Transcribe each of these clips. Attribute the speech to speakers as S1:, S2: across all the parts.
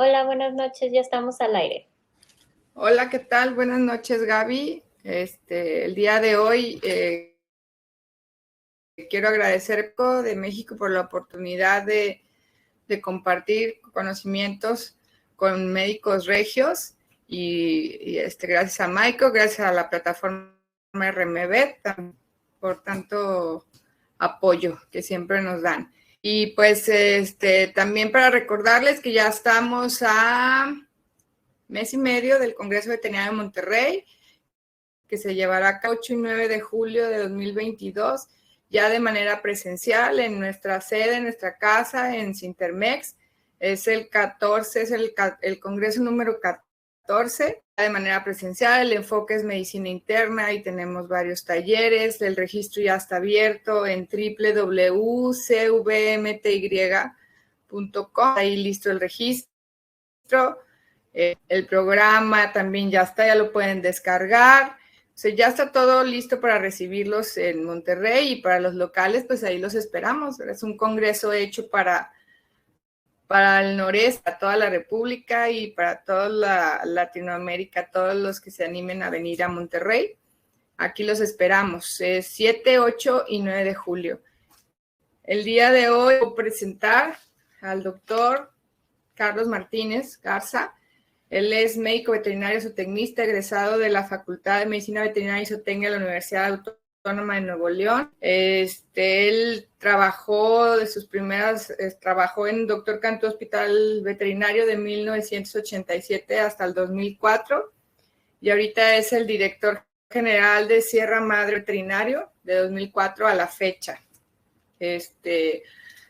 S1: Hola, buenas noches, ya estamos al aire.
S2: Hola, ¿qué tal? Buenas noches, Gaby. El día de hoy quiero agradecer a de México por la oportunidad de compartir conocimientos con médicos regios y gracias a Maico, gracias a la plataforma RMB por tanto apoyo que siempre nos dan. Y pues también para recordarles que ya estamos a mes y medio del Congreso Veterinario de Monterrey, que se llevará a cabo 8 y 9 de julio de 2022, ya de manera presencial en nuestra sede, en nuestra casa, en Cintermex. Es el 14, es el Congreso número 14, de manera presencial. El enfoque es medicina interna y tenemos varios talleres. El registro ya está abierto en www.cvmty.com. Ahí listo el registro. El programa también ya está, ya lo pueden descargar. O sea, ya está todo listo para recibirlos en Monterrey y para los locales, pues ahí los esperamos. Es un congreso hecho para el noreste, para toda la República y para toda la Latinoamérica, todos los que se animen a venir a Monterrey. Aquí los esperamos, 7, 8 y 9 de julio. El día de hoy voy a presentar al doctor Carlos Martínez Garza. Él es médico veterinario zootecnista, egresado de la Facultad de Medicina Veterinaria y Zootecnia de la Universidad Autónoma de Nuevo León. Él trabajó trabajó en Dr. Cantú Hospital Veterinario de 1987 hasta el 2004 y ahorita es el director general de Sierra Madre Veterinario de 2004 a la fecha.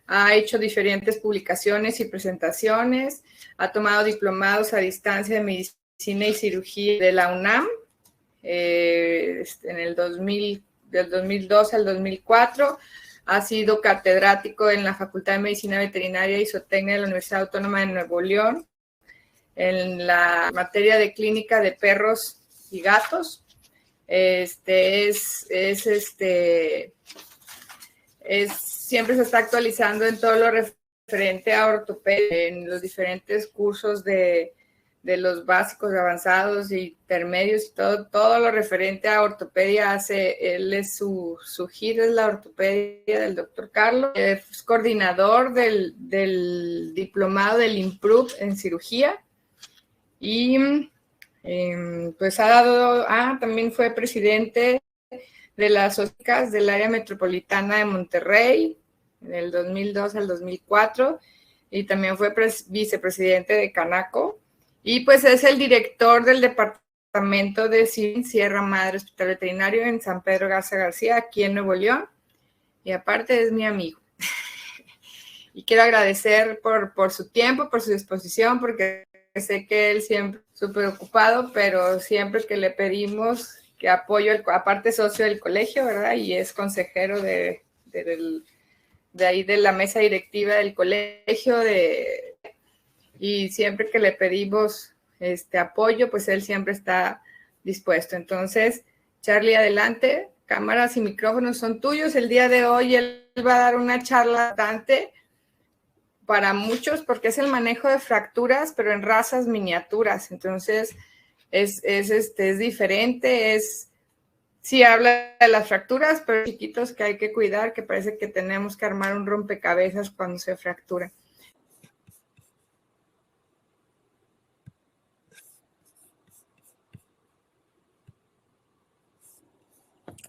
S2: Ha hecho diferentes publicaciones y presentaciones, ha tomado diplomados a distancia de medicina y cirugía de la UNAM en el del 2002 al 2004. Ha sido catedrático en la Facultad de Medicina Veterinaria y Zootecnia de la Universidad Autónoma de Nuevo León en la materia de clínica de perros y gatos. Siempre se está actualizando en todo lo referente a ortopedia, en los diferentes cursos de los básicos, avanzados y intermedios y todo lo referente a ortopedia él es su giro es la ortopedia del doctor Carlos, es coordinador del diplomado del IMPROVE en cirugía y pues también fue presidente de las OSCAS del área metropolitana de Monterrey, del 2002 al 2004, y también fue vicepresidente de Canaco, y pues es el director del departamento de Sierra Madre Hospital Veterinario en San Pedro Garza García, aquí en Nuevo León, y aparte es mi amigo. Y quiero agradecer por su tiempo, por su disposición, porque sé que él siempre súper ocupado, pero siempre que le pedimos que apoyo, aparte socio del colegio, ¿verdad? Y es consejero de ahí de la mesa directiva del colegio, y siempre que le pedimos apoyo, pues él siempre está dispuesto. Entonces, Charlie, adelante, cámaras y micrófonos son tuyos. El día de hoy él va a dar una charla bastante para muchos, porque es el manejo de fracturas, pero en razas miniaturas. Entonces, es diferente, sí habla de las fracturas, pero chiquitos que hay que cuidar, que parece que tenemos que armar un rompecabezas cuando se fractura.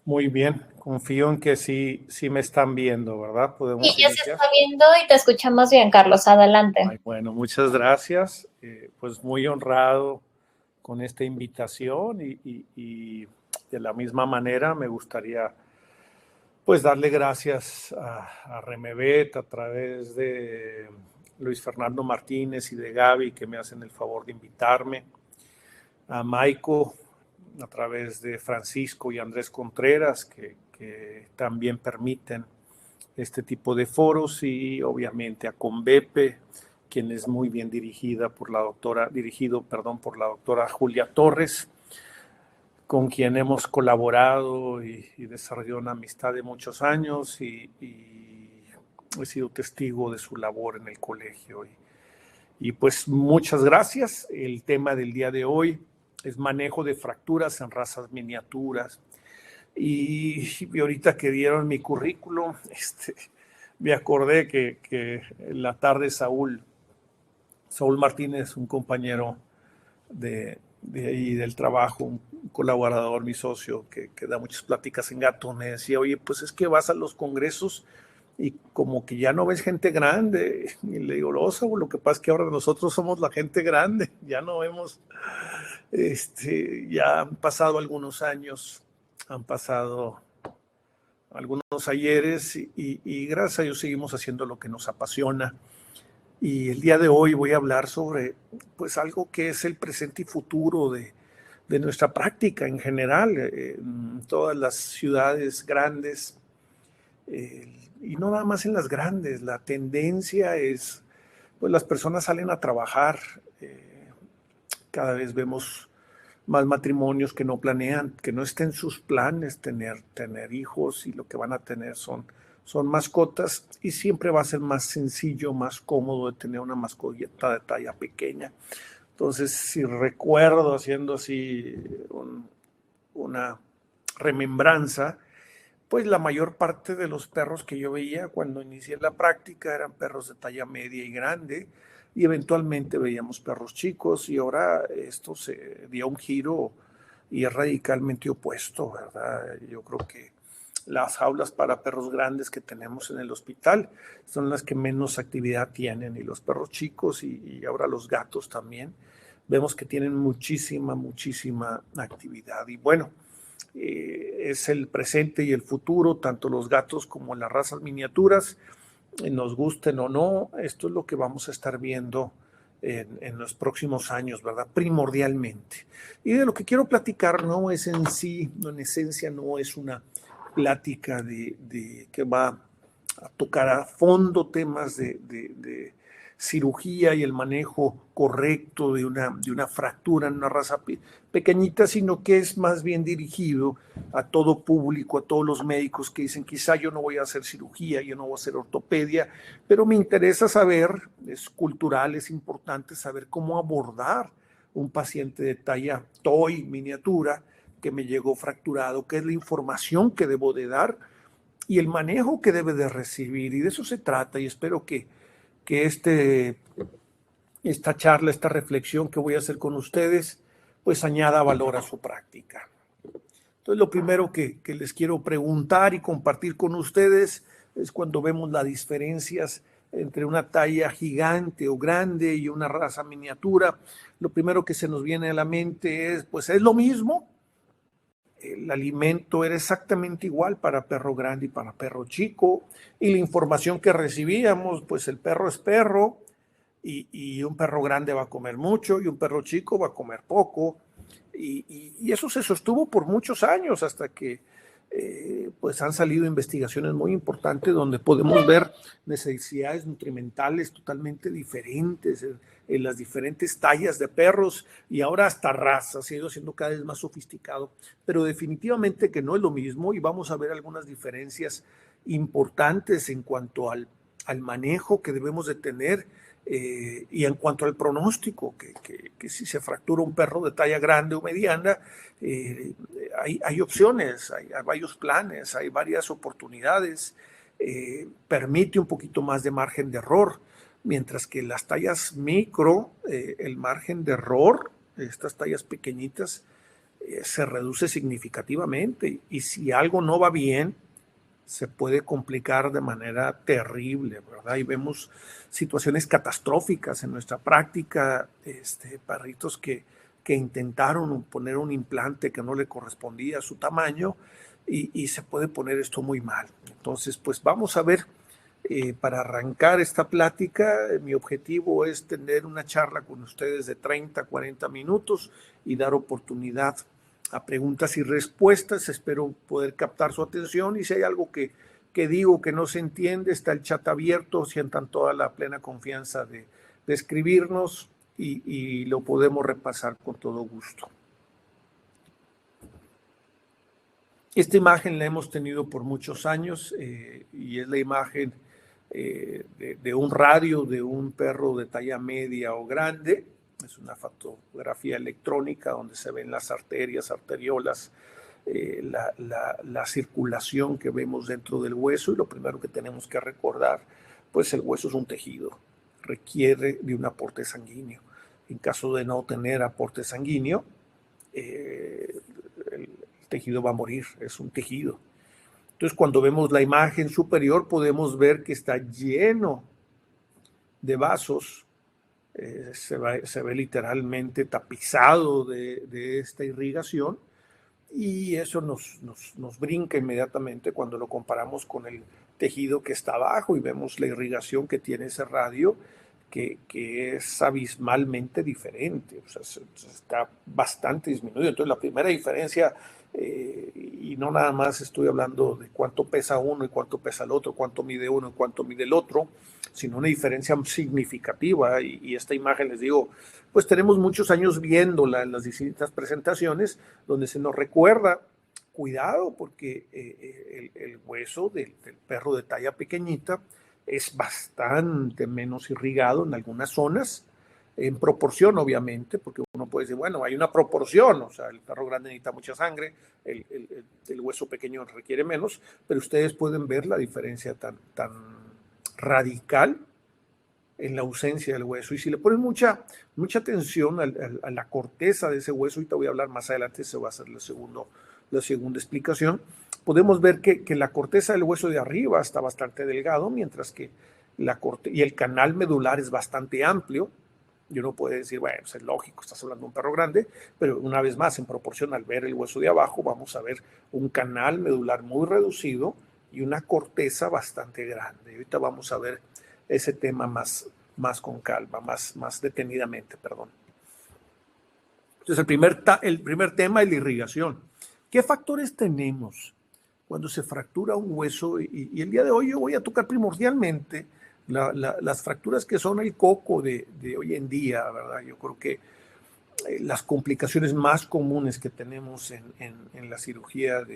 S3: Muy bien, confío en que sí me están viendo, ¿verdad? ¿Podemos
S1: Sí, ya se
S3: iniciar?
S1: está viendo y te escuchamos bien, Carlos, adelante.
S3: Ay, bueno, muchas gracias. Pues muy honrado con esta invitación y de la misma manera me gustaría pues darle gracias a Remebet a través de Luis Fernando Martínez y de Gaby que me hacen el favor de invitarme, a Maico a través de Francisco y Andrés Contreras que también permiten este tipo de foros, y obviamente a Convepe, quien es muy bien dirigido por la doctora Julia Torres, con quien hemos colaborado y desarrollado una amistad de muchos años, y he sido testigo de su labor en el colegio. Y pues muchas gracias. El tema del día de hoy es manejo de fracturas en razas miniaturas. Y ahorita que dieron mi currículum, me acordé que en la tarde Saúl Martínez, un compañero de ahí del trabajo, un colaborador, mi socio, que da muchas pláticas en Gato, me decía, oye, pues es que vas a los congresos y como que ya no ves gente grande. Y le digo, no, Saúl, lo que pasa es que ahora nosotros somos la gente grande, ya no vemos, ya han pasado algunos años, han pasado algunos ayeres y gracias a Dios seguimos haciendo lo que nos apasiona. Y el día de hoy voy a hablar sobre pues algo que es el presente y futuro de nuestra práctica en general, en todas las ciudades grandes, y no nada más en las grandes. La tendencia es, pues las personas salen a trabajar, cada vez vemos más matrimonios que no planean, que no está en sus planes tener hijos, y lo que van a tener son mascotas, y siempre va a ser más sencillo, más cómodo de tener una mascota de talla pequeña. Entonces, si recuerdo haciendo así una remembranza, pues la mayor parte de los perros que yo veía cuando inicié la práctica eran perros de talla media y grande, y eventualmente veíamos perros chicos, y ahora esto se dio un giro y es radicalmente opuesto, ¿verdad? Yo creo que las jaulas para perros grandes que tenemos en el hospital son las que menos actividad tienen, y los perros chicos y ahora los gatos también, vemos que tienen muchísima actividad. Y bueno, es el presente y el futuro, tanto los gatos como las razas miniaturas, nos gusten o no. Esto es lo que vamos a estar viendo en los próximos años, ¿verdad? Primordialmente. Y de lo que quiero platicar no es en sí, en esencia, no es una plática que va a tocar a fondo temas de cirugía y el manejo correcto de una fractura en una raza pequeñita, sino que es más bien dirigido a todo público, a todos los médicos que dicen, quizá yo no voy a hacer cirugía, yo no voy a hacer ortopedia, pero me interesa saber, es cultural, es importante saber cómo abordar un paciente de talla toy, miniatura, que me llegó fracturado, qué es la información que debo de dar y el manejo que debe de recibir. Y de eso se trata, y espero que esta charla, esta reflexión que voy a hacer con ustedes, pues añada valor a su práctica. Entonces, lo primero que les quiero preguntar y compartir con ustedes es cuando vemos las diferencias entre una talla gigante o grande y una raza miniatura, lo primero que se nos viene a la mente es, pues, ¿es lo mismo? El alimento era exactamente igual para perro grande y para perro chico, y la información que recibíamos, pues el perro es perro, y un perro grande va a comer mucho y un perro chico va a comer poco, y eso se sostuvo por muchos años hasta que pues han salido investigaciones muy importantes donde podemos ver necesidades nutrimentales totalmente diferentes en las diferentes tallas de perros, y ahora hasta razas, se ha ido siendo cada vez más sofisticado, pero definitivamente que no es lo mismo, y vamos a ver algunas diferencias importantes en cuanto al manejo que debemos de tener, y en cuanto al pronóstico, que si se fractura un perro de talla grande o mediana, hay opciones, hay varios planes, hay varias oportunidades, permite un poquito más de margen de error, mientras que las tallas micro, el margen de error, estas tallas pequeñitas, se reduce significativamente, y si algo no va bien, se puede complicar de manera terrible, ¿verdad? Y vemos situaciones catastróficas en nuestra práctica, perritos que intentaron poner un implante que no le correspondía a su tamaño, y se puede poner esto muy mal. Entonces, pues vamos a ver, para arrancar esta plática, mi objetivo es tener una charla con ustedes de 30, 40 minutos y dar oportunidad a preguntas y respuestas. Espero poder captar su atención, y si hay algo que digo que no se entiende, está el chat abierto, sientan toda la plena confianza de escribirnos, y lo podemos repasar con todo gusto. Esta imagen la hemos tenido por muchos años, y es la imagen de un radio de un perro de talla media o grande. Es una fotografía electrónica donde se ven las arterias, arteriolas, la circulación que vemos dentro del hueso. Y lo primero que tenemos que recordar, pues el hueso es un tejido, requiere de un aporte sanguíneo. En caso de no tener aporte sanguíneo, el tejido va a morir, es un tejido. Entonces, cuando vemos la imagen superior, podemos ver que está lleno de vasos, se ve literalmente tapizado de esta irrigación, y eso nos brinca inmediatamente cuando lo comparamos con el tejido que está abajo y vemos la irrigación que tiene ese radio, que es abismalmente diferente, o sea, está bastante disminuido. Entonces, la primera diferencia, y no nada más estoy hablando de cuánto pesa uno y cuánto pesa el otro, cuánto mide uno y cuánto mide el otro, sino una diferencia significativa. Y esta imagen, les digo, pues tenemos muchos años viéndola en las distintas presentaciones, donde se nos recuerda, cuidado, porque el hueso del perro de talla pequeñita es bastante menos irrigado en algunas zonas, en proporción, obviamente, porque uno puede decir, bueno, hay una proporción, o sea, el perro grande necesita mucha sangre, el hueso pequeño requiere menos, pero ustedes pueden ver la diferencia tan radical en la ausencia del hueso. Y si le ponen mucha atención a la corteza de ese hueso, ahorita voy a hablar más adelante, se va a hacer la segunda explicación, podemos ver que la corteza del hueso de arriba está bastante delgado, mientras que y el canal medular es bastante amplio. Y uno puede decir, bueno, pues es lógico, estás hablando de un perro grande, pero una vez más, en proporción al ver el hueso de abajo, vamos a ver un canal medular muy reducido y una corteza bastante grande. Ahorita vamos a ver ese tema más con calma, más detenidamente, perdón. Entonces, el primer tema es la irrigación. ¿Qué factores tenemos cuando se fractura un hueso? Y el día de hoy yo voy a tocar primordialmente las fracturas que son el coco de hoy en día, ¿verdad? Yo creo que las complicaciones más comunes que tenemos en la cirugía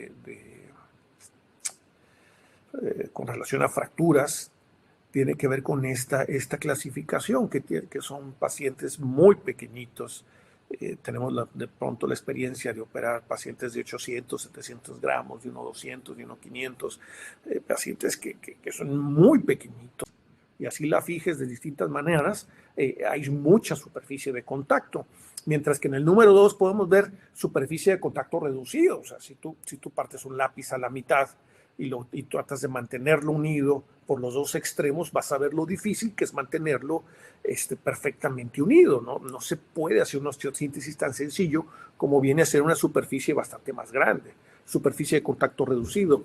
S3: con relación a fracturas tiene que ver con esta clasificación, que son pacientes muy pequeñitos. Tenemos de pronto la experiencia de operar pacientes de 800, 700 gramos, de 1,200, de 1,500, pacientes que son muy pequeñitos. Y así la fijes de distintas maneras, hay mucha superficie de contacto. Mientras que en el número 2 podemos ver superficie de contacto reducido. O sea, si tú partes un lápiz a la mitad y tratas de mantenerlo unido por los dos extremos, vas a ver lo difícil que es mantenerlo perfectamente unido, ¿no? No se puede hacer una osteosíntesis tan sencillo como viene a ser una superficie bastante más grande, superficie de contacto reducido.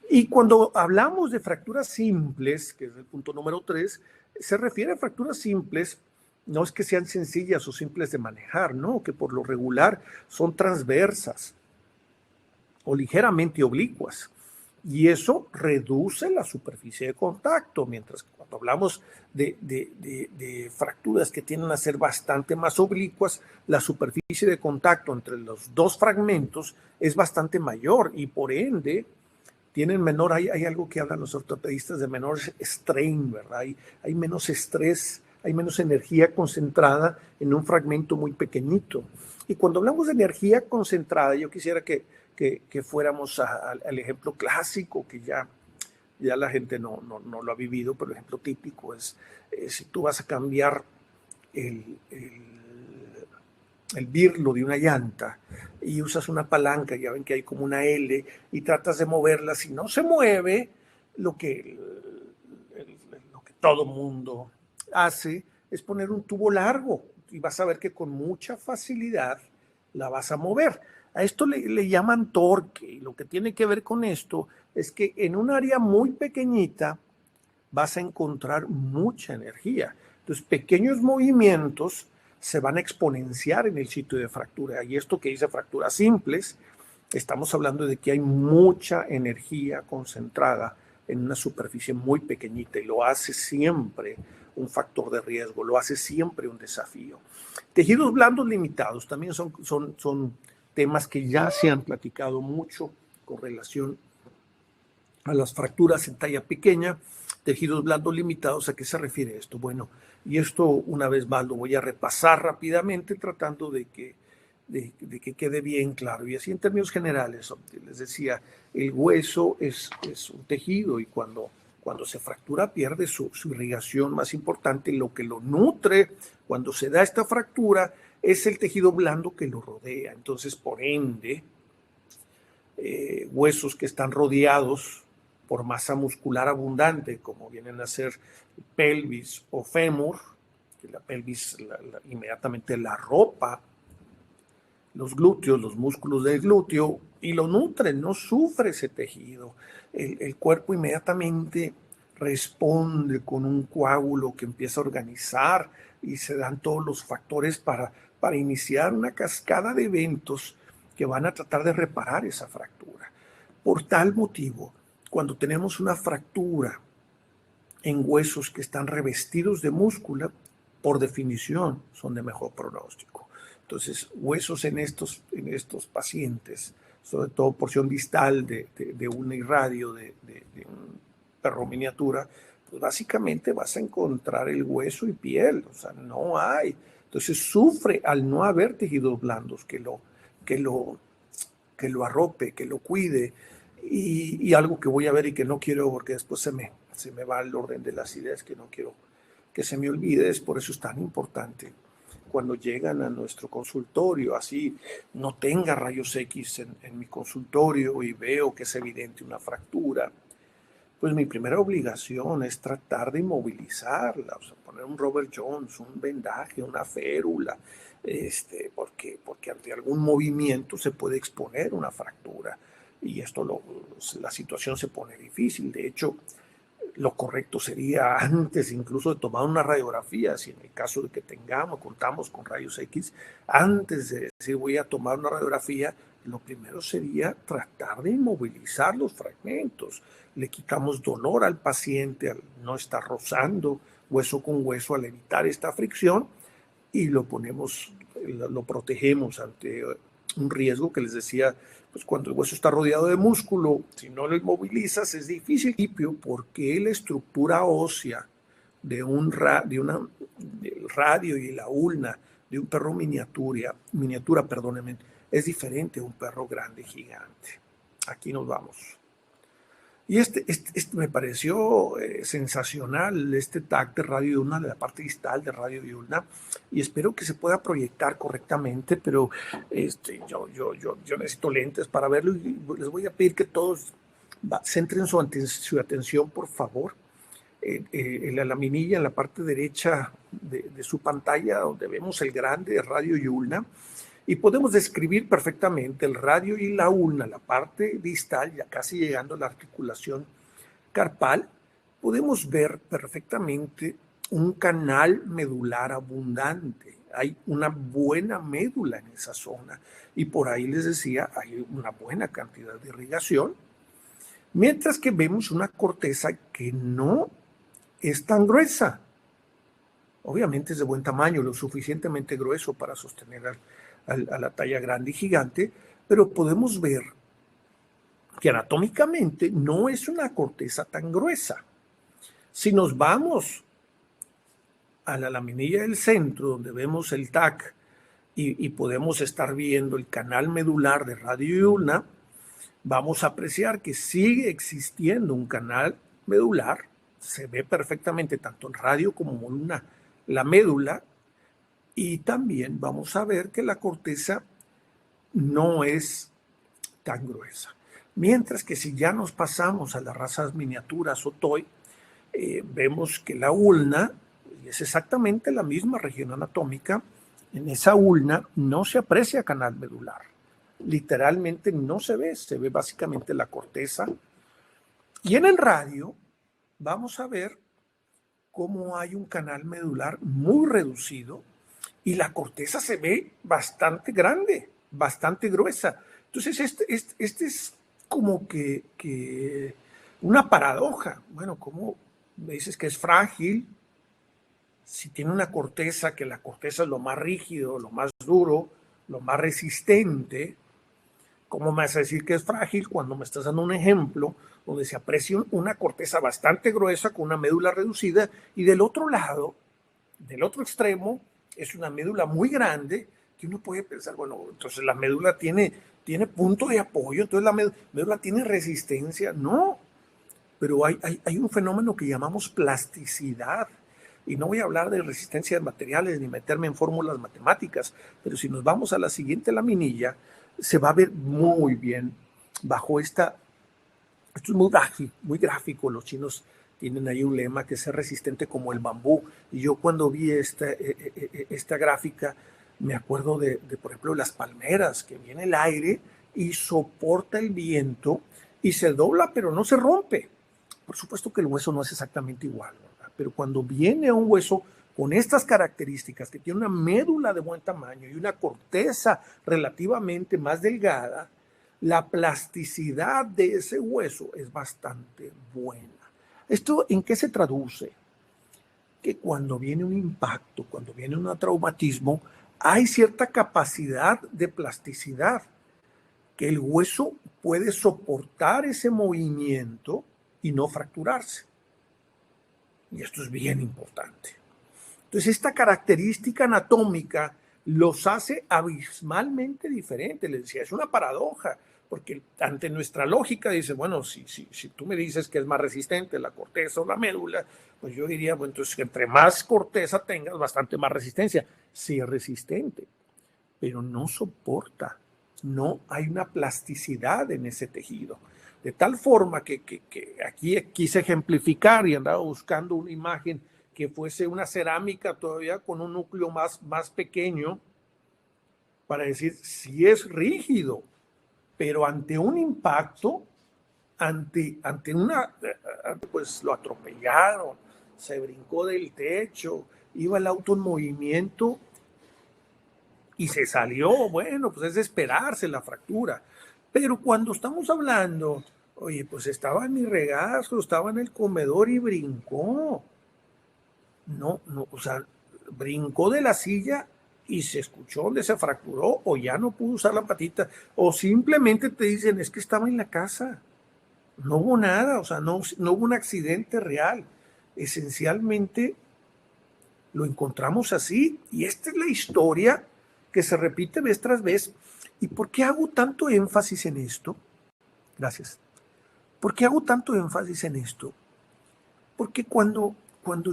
S3: Y cuando hablamos de fracturas simples, que es el punto número 3, se refiere a fracturas simples, no es que sean sencillas o simples de manejar, no, que por lo regular son transversas o ligeramente oblicuas. Y eso reduce la superficie de contacto, mientras que cuando hablamos de fracturas que tienden a ser bastante más oblicuas, la superficie de contacto entre los dos fragmentos es bastante mayor y por ende tienen menor, hay algo que hablan los ortopedistas de menor strain, ¿verdad? Hay menos estrés, hay menos energía concentrada en un fragmento muy pequeñito. Y cuando hablamos de energía concentrada, yo quisiera que fuéramos al ejemplo clásico, que ya la gente no lo ha vivido, pero el ejemplo típico es si tú vas a cambiar el birlo de una llanta y usas una palanca, ya ven que hay como una L, y tratas de moverla. Si no se mueve, lo que todo mundo hace es poner un tubo largo y vas a ver que con mucha facilidad la vas a mover. A esto le llaman torque, y lo que tiene que ver con esto es que en un área muy pequeñita vas a encontrar mucha energía. Entonces, pequeños movimientos se van a exponenciar en el sitio de fractura. Y esto que dice fracturas simples, estamos hablando de que hay mucha energía concentrada en una superficie muy pequeñita, y lo hace siempre un factor de riesgo, lo hace siempre un desafío. Tejidos blandos limitados también son temas que ya se han platicado mucho con relación a las fracturas en talla pequeña. Tejidos blandos limitados, ¿a qué se refiere esto? Bueno, y esto una vez más lo voy a repasar rápidamente tratando de que quede bien claro. Y así en términos generales, les decía, el hueso es un tejido y cuando se fractura pierde su irrigación más importante. Lo que lo nutre cuando se da esta fractura es el tejido blando que lo rodea. Entonces, por ende, huesos que están rodeados por masa muscular abundante, como vienen a ser pelvis o fémur, que la pelvis inmediatamente la ropa, los glúteos, los músculos del glúteo, y lo nutren, no sufre ese tejido. El cuerpo inmediatamente responde con un coágulo que empieza a organizar y se dan todos los factores para iniciar una cascada de eventos que van a tratar de reparar esa fractura. Por tal motivo, cuando tenemos una fractura en huesos que están revestidos de músculo, por definición son de mejor pronóstico. Entonces, huesos en estos pacientes, sobre todo porción distal de un irradio de un perro miniatura, pues básicamente vas a encontrar el hueso y piel, o sea, no hay. Entonces sufre al no haber tejidos blandos que lo arrope, que lo cuide, y algo que voy a ver y que no quiero, porque después se me va el orden de las ideas, que no quiero que se me olvide, es por eso es tan importante cuando llegan a nuestro consultorio, así no tenga rayos X en mi consultorio y veo que es evidente una fractura, pues mi primera obligación es tratar de inmovilizarla, o sea, poner un Robert Jones, un vendaje, una férula, porque ante algún movimiento se puede exponer una fractura y esto la situación se pone difícil. De hecho, lo correcto sería antes incluso de tomar una radiografía, si en el caso de que contamos con rayos X, antes de decir voy a tomar una radiografía, lo primero sería tratar de inmovilizar los fragmentos. Le quitamos dolor al paciente al no estar rozando hueso con hueso, al evitar esta fricción, y lo protegemos ante un riesgo que les decía, pues cuando el hueso está rodeado de músculo, si no lo inmovilizas es difícil, porque la estructura ósea del radio y la ulna de un perro miniatura, es diferente a un perro grande, gigante. Aquí nos vamos. Y este me pareció sensacional, este TAC de radio y ulna, de la parte distal de radio y ulna, y espero que se pueda proyectar correctamente, pero yo necesito lentes para verlo, y les voy a pedir que todos centren su atención, por favor, en la laminilla, en la parte derecha de su pantalla, donde vemos el grande radio y ulna. Y podemos describir perfectamente el radio y la ulna, la parte distal, ya casi llegando a la articulación carpal. Podemos ver perfectamente un canal medular abundante. Hay una buena médula en esa zona. Y por ahí les decía, hay una buena cantidad de irrigación. Mientras que vemos una corteza que no es tan gruesa. Obviamente es de buen tamaño, lo suficientemente grueso para sostener a la talla grande y gigante, pero podemos ver que anatómicamente no es una corteza tan gruesa. Si nos vamos a la laminilla del centro, donde vemos el TAC, y podemos estar viendo el canal medular de radio y ulna, vamos a apreciar que sigue existiendo un canal medular, se ve perfectamente tanto en radio como en ulna la médula, y también vamos a ver que la corteza no es tan gruesa. Mientras que si ya nos pasamos a las razas miniaturas o toy, vemos que la ulna es exactamente la misma región anatómica. En esa ulna no se aprecia canal medular. Literalmente no se ve básicamente la corteza. Y en el radio vamos a ver cómo hay un canal medular muy reducido, y la corteza se ve bastante grande, bastante gruesa. Entonces, este es como que una paradoja. Bueno, ¿cómo me dices que es frágil? Si tiene una corteza, que la corteza es lo más rígido, lo más duro, lo más resistente, ¿Cómo me vas a decir que es frágil cuando me estás dando un ejemplo donde se aprecia una corteza bastante gruesa con una médula reducida y del otro lado, del otro extremo, es una médula muy grande que uno puede pensar, bueno, entonces la médula tiene punto de apoyo, entonces la médula tiene resistencia? No, pero hay un fenómeno que llamamos plasticidad. Y no voy a hablar de resistencia de materiales ni meterme en fórmulas matemáticas, pero si nos vamos a la siguiente laminilla, se va a ver muy bien bajo esta. Esto es muy gráfico. Los chinos tienen ahí un lema que es ser resistente como el bambú. Y yo cuando vi esta gráfica, me acuerdo por ejemplo, las palmeras, que viene el aire y soporta el viento y se dobla, pero no se rompe. Por supuesto que el hueso no es exactamente igual, ¿verdad? Pero cuando viene un hueso con estas características, que tiene una médula de buen tamaño y una corteza relativamente más delgada, la plasticidad de ese hueso es bastante buena. ¿Esto en qué se traduce? Que cuando viene un impacto, cuando viene un traumatismo, hay cierta capacidad de plasticidad, que el hueso puede soportar ese movimiento y no fracturarse. Y esto es bien importante. Entonces, esta característica anatómica los hace abismalmente diferentes. Les decía, es una paradoja, porque ante nuestra lógica dice, bueno, si tú me dices que es más resistente la corteza o la médula, pues yo diría, bueno, entonces entre más corteza tengas, bastante más resistencia. Sí es resistente, pero no soporta. No hay una plasticidad en ese tejido. De tal forma que aquí quise ejemplificar y andaba buscando una imagen que fuese una cerámica todavía con un núcleo más pequeño para decir si es rígido, pero ante un impacto, ante pues lo atropellaron, se brincó del techo, iba el auto en movimiento y se salió. Bueno, pues es de esperarse la fractura. Pero cuando estamos hablando, oye, pues estaba en mi regazo, estaba en el comedor y brincó. No, o sea, brincó de la silla y se escuchó donde se fracturó, o ya no pudo usar la patita, o simplemente te dicen, es que estaba en la casa. No hubo nada, o sea, no hubo un accidente real. Esencialmente lo encontramos así, y esta es la historia que se repite vez tras vez. ¿Y por qué hago tanto énfasis en esto? Gracias. ¿Por qué hago tanto énfasis en esto? Porque cuando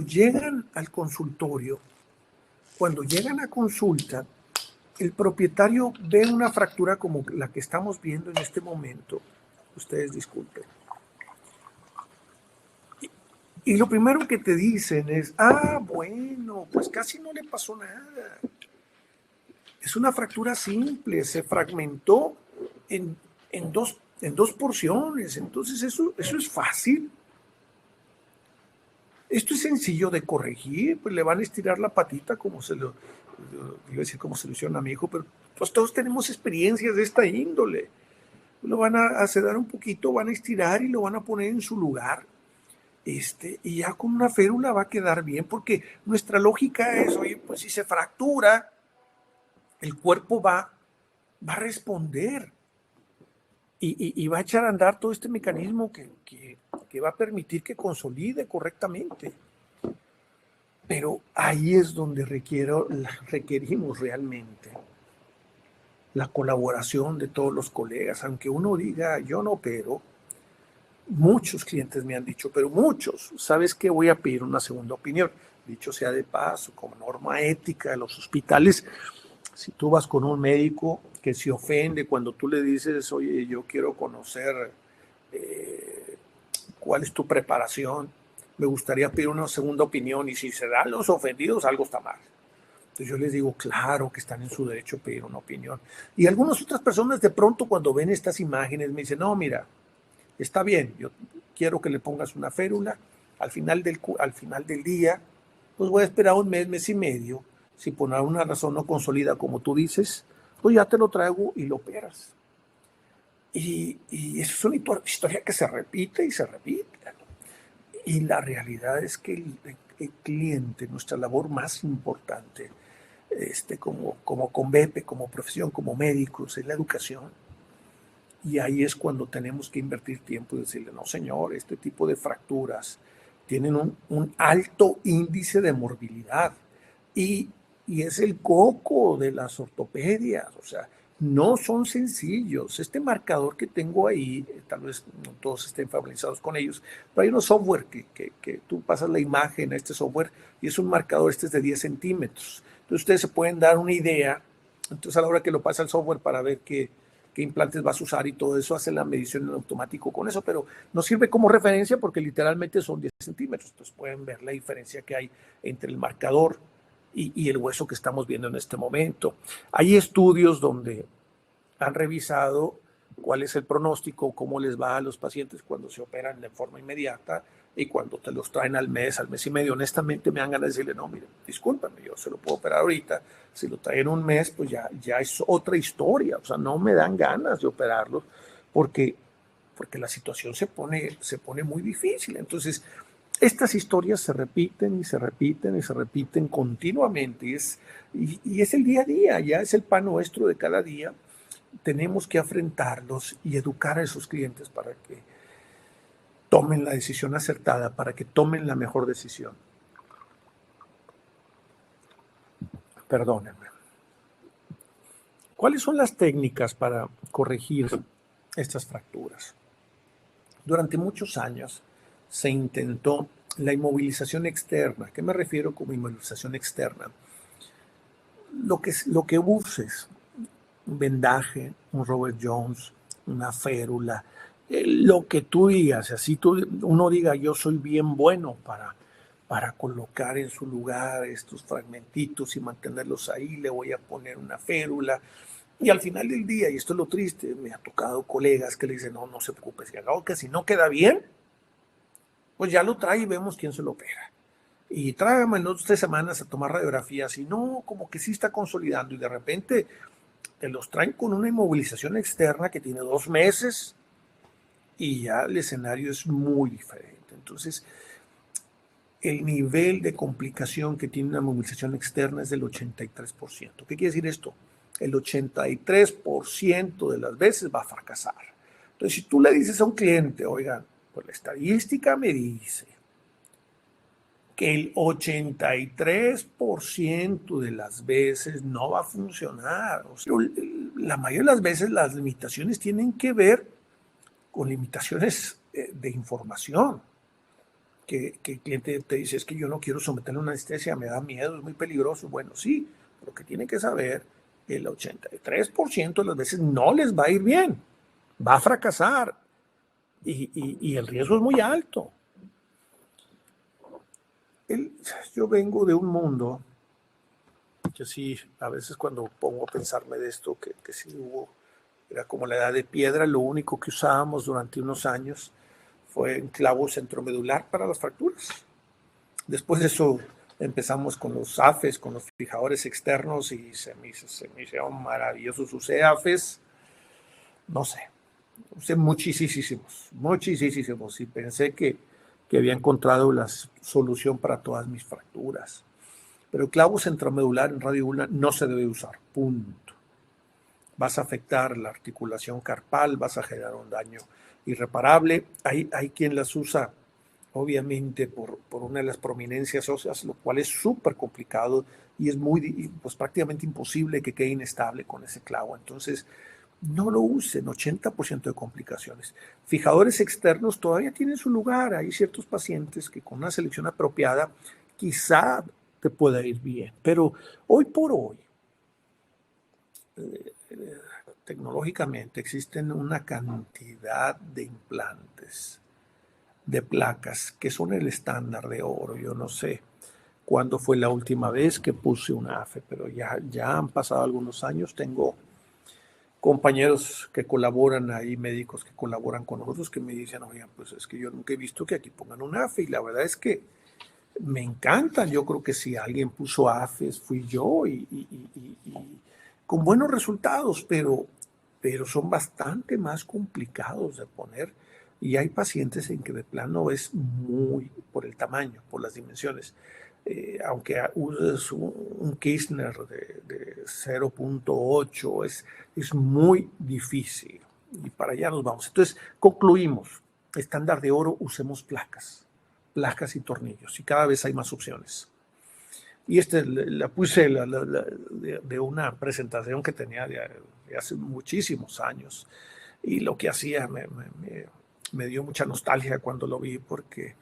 S3: llegan al consultorio, cuando llegan a consulta, el propietario ve una fractura como la que estamos viendo en este momento. Ustedes disculpen. Y lo primero que te dicen es, bueno, pues casi no le pasó nada. Es una fractura simple, se fragmentó en dos porciones. Entonces eso es fácil. Esto es sencillo de corregir, pues le van a estirar la patita como iba a decir como se lo hicieron a mi hijo, pero pues todos tenemos experiencias de esta índole. Lo van a sedar un poquito, van a estirar y lo van a poner en su lugar. Y ya con una férula va a quedar bien, porque nuestra lógica es, oye, pues si se fractura, el cuerpo va a responder y va a echar a andar todo este mecanismo que va a permitir que consolide correctamente. Pero ahí es donde requerimos realmente la colaboración de todos los colegas, aunque uno diga, yo no opero. Muchos clientes me han dicho, pero muchos, ¿sabes qué? Voy a pedir una segunda opinión. Dicho sea de paso, como norma ética de los hospitales, si tú vas con un médico que se ofende cuando tú le dices, oye, yo quiero conocer cuál es tu preparación, me gustaría pedir una segunda opinión, y si se dan los ofendidos, algo está mal. Entonces yo les digo, claro que están en su derecho a pedir una opinión. Y algunas otras personas de pronto cuando ven estas imágenes me dicen, no, mira, está bien, yo quiero que le pongas una férula, al final del día, pues voy a esperar un mes y medio, si por alguna razón no consolida como tú dices, pues ya te lo traigo y lo operas. Y eso es una historia que se repite y se repite. Y la realidad es que el cliente, nuestra labor más importante, como Convepe, como profesión, como médicos, es la educación. Y ahí es cuando tenemos que invertir tiempo y decirle, no señor, este tipo de fracturas tienen un alto índice de morbilidad y, y es el coco de las ortopedias, o sea, no son sencillos. Este marcador que tengo ahí, tal vez no todos estén familiarizados con ellos, pero hay unos software que tú pasas la imagen a este software y es un marcador, este es de 10 centímetros. Entonces ustedes se pueden dar una idea, entonces a la hora que lo pasa el software para ver qué implantes vas a usar y todo eso, hace la medición en automático con eso, pero no sirve como referencia porque literalmente son 10 centímetros. Entonces pueden ver la diferencia que hay entre el marcador y el hueso que estamos viendo en este momento. Hay estudios donde han revisado cuál es el pronóstico, cómo les va a los pacientes cuando se operan de forma inmediata y cuando te los traen al mes y medio. Honestamente me dan ganas de decirle, no, mire, discúlpame, yo se lo puedo operar ahorita. Si lo traen un mes, pues ya es otra historia. O sea, no me dan ganas de operarlos porque la situación se pone muy difícil. Entonces, estas historias se repiten y se repiten y se repiten continuamente y es el día a día, ya es el pan nuestro de cada día. Tenemos que afrontarlos y educar a esos clientes para que tomen la decisión acertada, para que tomen la mejor decisión. Perdónenme. ¿Cuáles son las técnicas para corregir estas fracturas? Durante muchos años se intentó la inmovilización externa. ¿A qué me refiero con inmovilización externa? Lo que uses, un vendaje, un Robert Jones, una férula, lo que tú digas, así uno diga, yo soy bien bueno para colocar en su lugar estos fragmentitos y mantenerlos ahí, le voy a poner una férula. Y al final del día, y esto es lo triste, me ha tocado colegas que le dicen, no se preocupe, si no queda bien, pues ya lo trae y vemos quién se lo opera. Y tráigame en 2 o 3 semanas a tomar radiografías y no, como que sí está consolidando y de repente te los traen con una inmovilización externa que tiene 2 meses y ya el escenario es muy diferente. Entonces, el nivel de complicación que tiene una inmovilización externa es del 83%. ¿Qué quiere decir esto? El 83% de las veces va a fracasar. Entonces, si tú le dices a un cliente, oigan, pues la estadística me dice que el 83% de las veces no va a funcionar. O sea, la mayoría de las veces las limitaciones tienen que ver con limitaciones de información. Que el cliente te dice, es que yo no quiero someterle a una anestesia, me da miedo, es muy peligroso. Bueno, sí, pero que tiene que saber que el 83% de las veces no les va a ir bien, va a fracasar y el riesgo es muy alto. Yo vengo de un mundo que sí, a veces cuando pongo a pensarme de esto, que sí era como la edad de piedra, lo único que usábamos durante unos años fue un clavo centromedular para las fracturas. Después de eso empezamos con los AFES, con los fijadores externos y se me hicieron maravillosos sus AFES. No sé, usé muchísimos y pensé que había encontrado la solución para todas mis fracturas. Pero el clavo centromedular en radio ulna no se debe usar, punto. Vas a afectar la articulación carpal, vas a generar un daño irreparable. Hay quien las usa, obviamente, por una de las prominencias óseas, lo cual es súper complicado y es pues prácticamente imposible que quede inestable con ese clavo. Entonces, no lo usen, 80% de complicaciones. Fijadores externos todavía tienen su lugar. Hay ciertos pacientes que con una selección apropiada quizá te pueda ir bien. Pero hoy por hoy, tecnológicamente existen una cantidad de implantes, de placas, que son el estándar de oro. Yo no sé cuándo fue la última vez que puse una AFE, pero ya han pasado algunos años. Tengo compañeros que colaboran ahí, médicos que colaboran con nosotros, que me dicen, oigan, pues es que yo nunca he visto que aquí pongan un AFE, y la verdad es que me encantan. Yo creo que si alguien puso AFES fui yo y con buenos resultados, pero son bastante más complicados de poner y hay pacientes en que de plano es muy por el tamaño, por las dimensiones. Aunque uses un Kirchner de 0.8, es muy difícil. y para allá nos vamos. Entonces, concluimos. Estándar de oro, usemos placas y tornillos, y cada vez hay más opciones. Y la puse de una presentación que tenía de hace muchísimos años, y lo que hacía me dio mucha nostalgia cuando lo vi, porque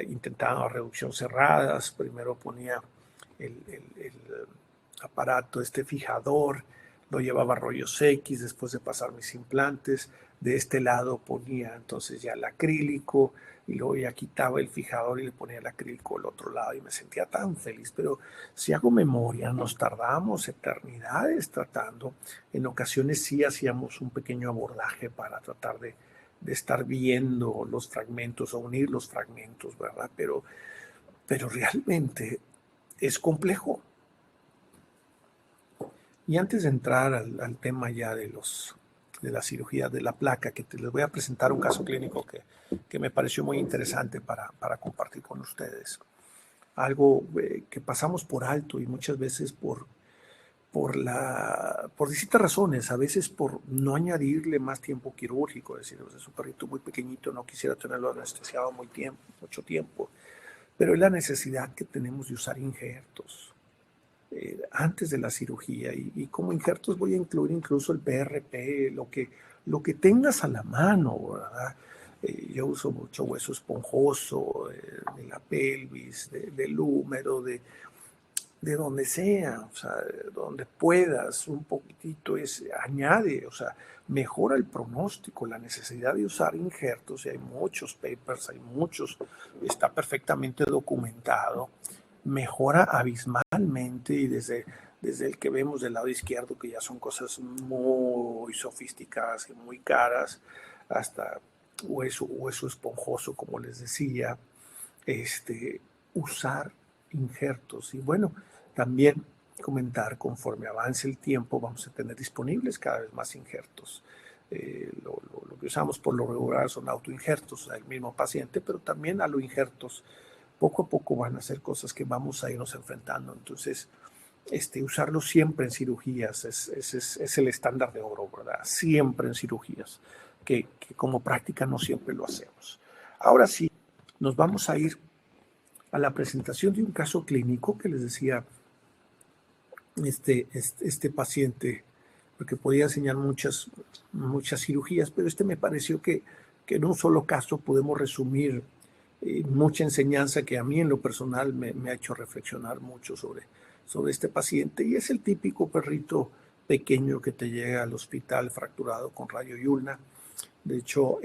S3: intentaba reducción cerradas. Primero ponía el aparato, fijador, lo llevaba a rollos X, después de pasar mis implantes. De este lado ponía entonces ya el acrílico, y luego ya quitaba el fijador y le ponía el acrílico al otro lado, y me sentía tan feliz. Pero si hago memoria, nos tardamos eternidades tratando. En ocasiones sí hacíamos un pequeño abordaje para tratar de estar viendo los fragmentos o unir los fragmentos, ¿verdad? Pero realmente es complejo. Y antes de entrar al tema ya de la cirugía de la placa, que les voy a presentar un caso clínico que me pareció muy interesante para compartir con ustedes. Algo que pasamos por alto, y muchas veces por distintas razones, a veces por no añadirle más tiempo quirúrgico, es decir, es un perrito muy pequeñito, no quisiera tenerlo anestesiado mucho tiempo, pero es la necesidad que tenemos de usar injertos antes de la cirugía, y como injertos voy a incluir incluso el PRP, lo que tengas a la mano, ¿verdad? Yo uso mucho hueso esponjoso, de la pelvis, del húmero, de donde sea, o sea, donde puedas, un poquitito añade, o sea, mejora el pronóstico. La necesidad de usar injertos, y hay muchos papers, está perfectamente documentado, mejora abismalmente, y desde el que vemos del lado izquierdo, que ya son cosas muy sofisticadas y muy caras, hasta hueso esponjoso, como les decía, usar injertos. Y bueno, también comentar, conforme avance el tiempo, vamos a tener disponibles cada vez más injertos. Lo que usamos por lo regular son autoinjertos al mismo paciente, pero también aloinjertos. Poco a poco van a ser cosas que vamos a irnos enfrentando. Entonces, usarlo siempre en cirugías es el estándar de oro, ¿verdad? Siempre en cirugías, que como práctica no siempre lo hacemos. Ahora sí, nos vamos a ir a la presentación de un caso clínico que les decía, este paciente, porque podía enseñar muchas cirugías, pero me pareció que en un solo caso podemos resumir mucha enseñanza que a mí en lo personal me ha hecho reflexionar mucho sobre este paciente. Y es el típico perrito pequeño que te llega al hospital fracturado con radio y ulna. De hecho,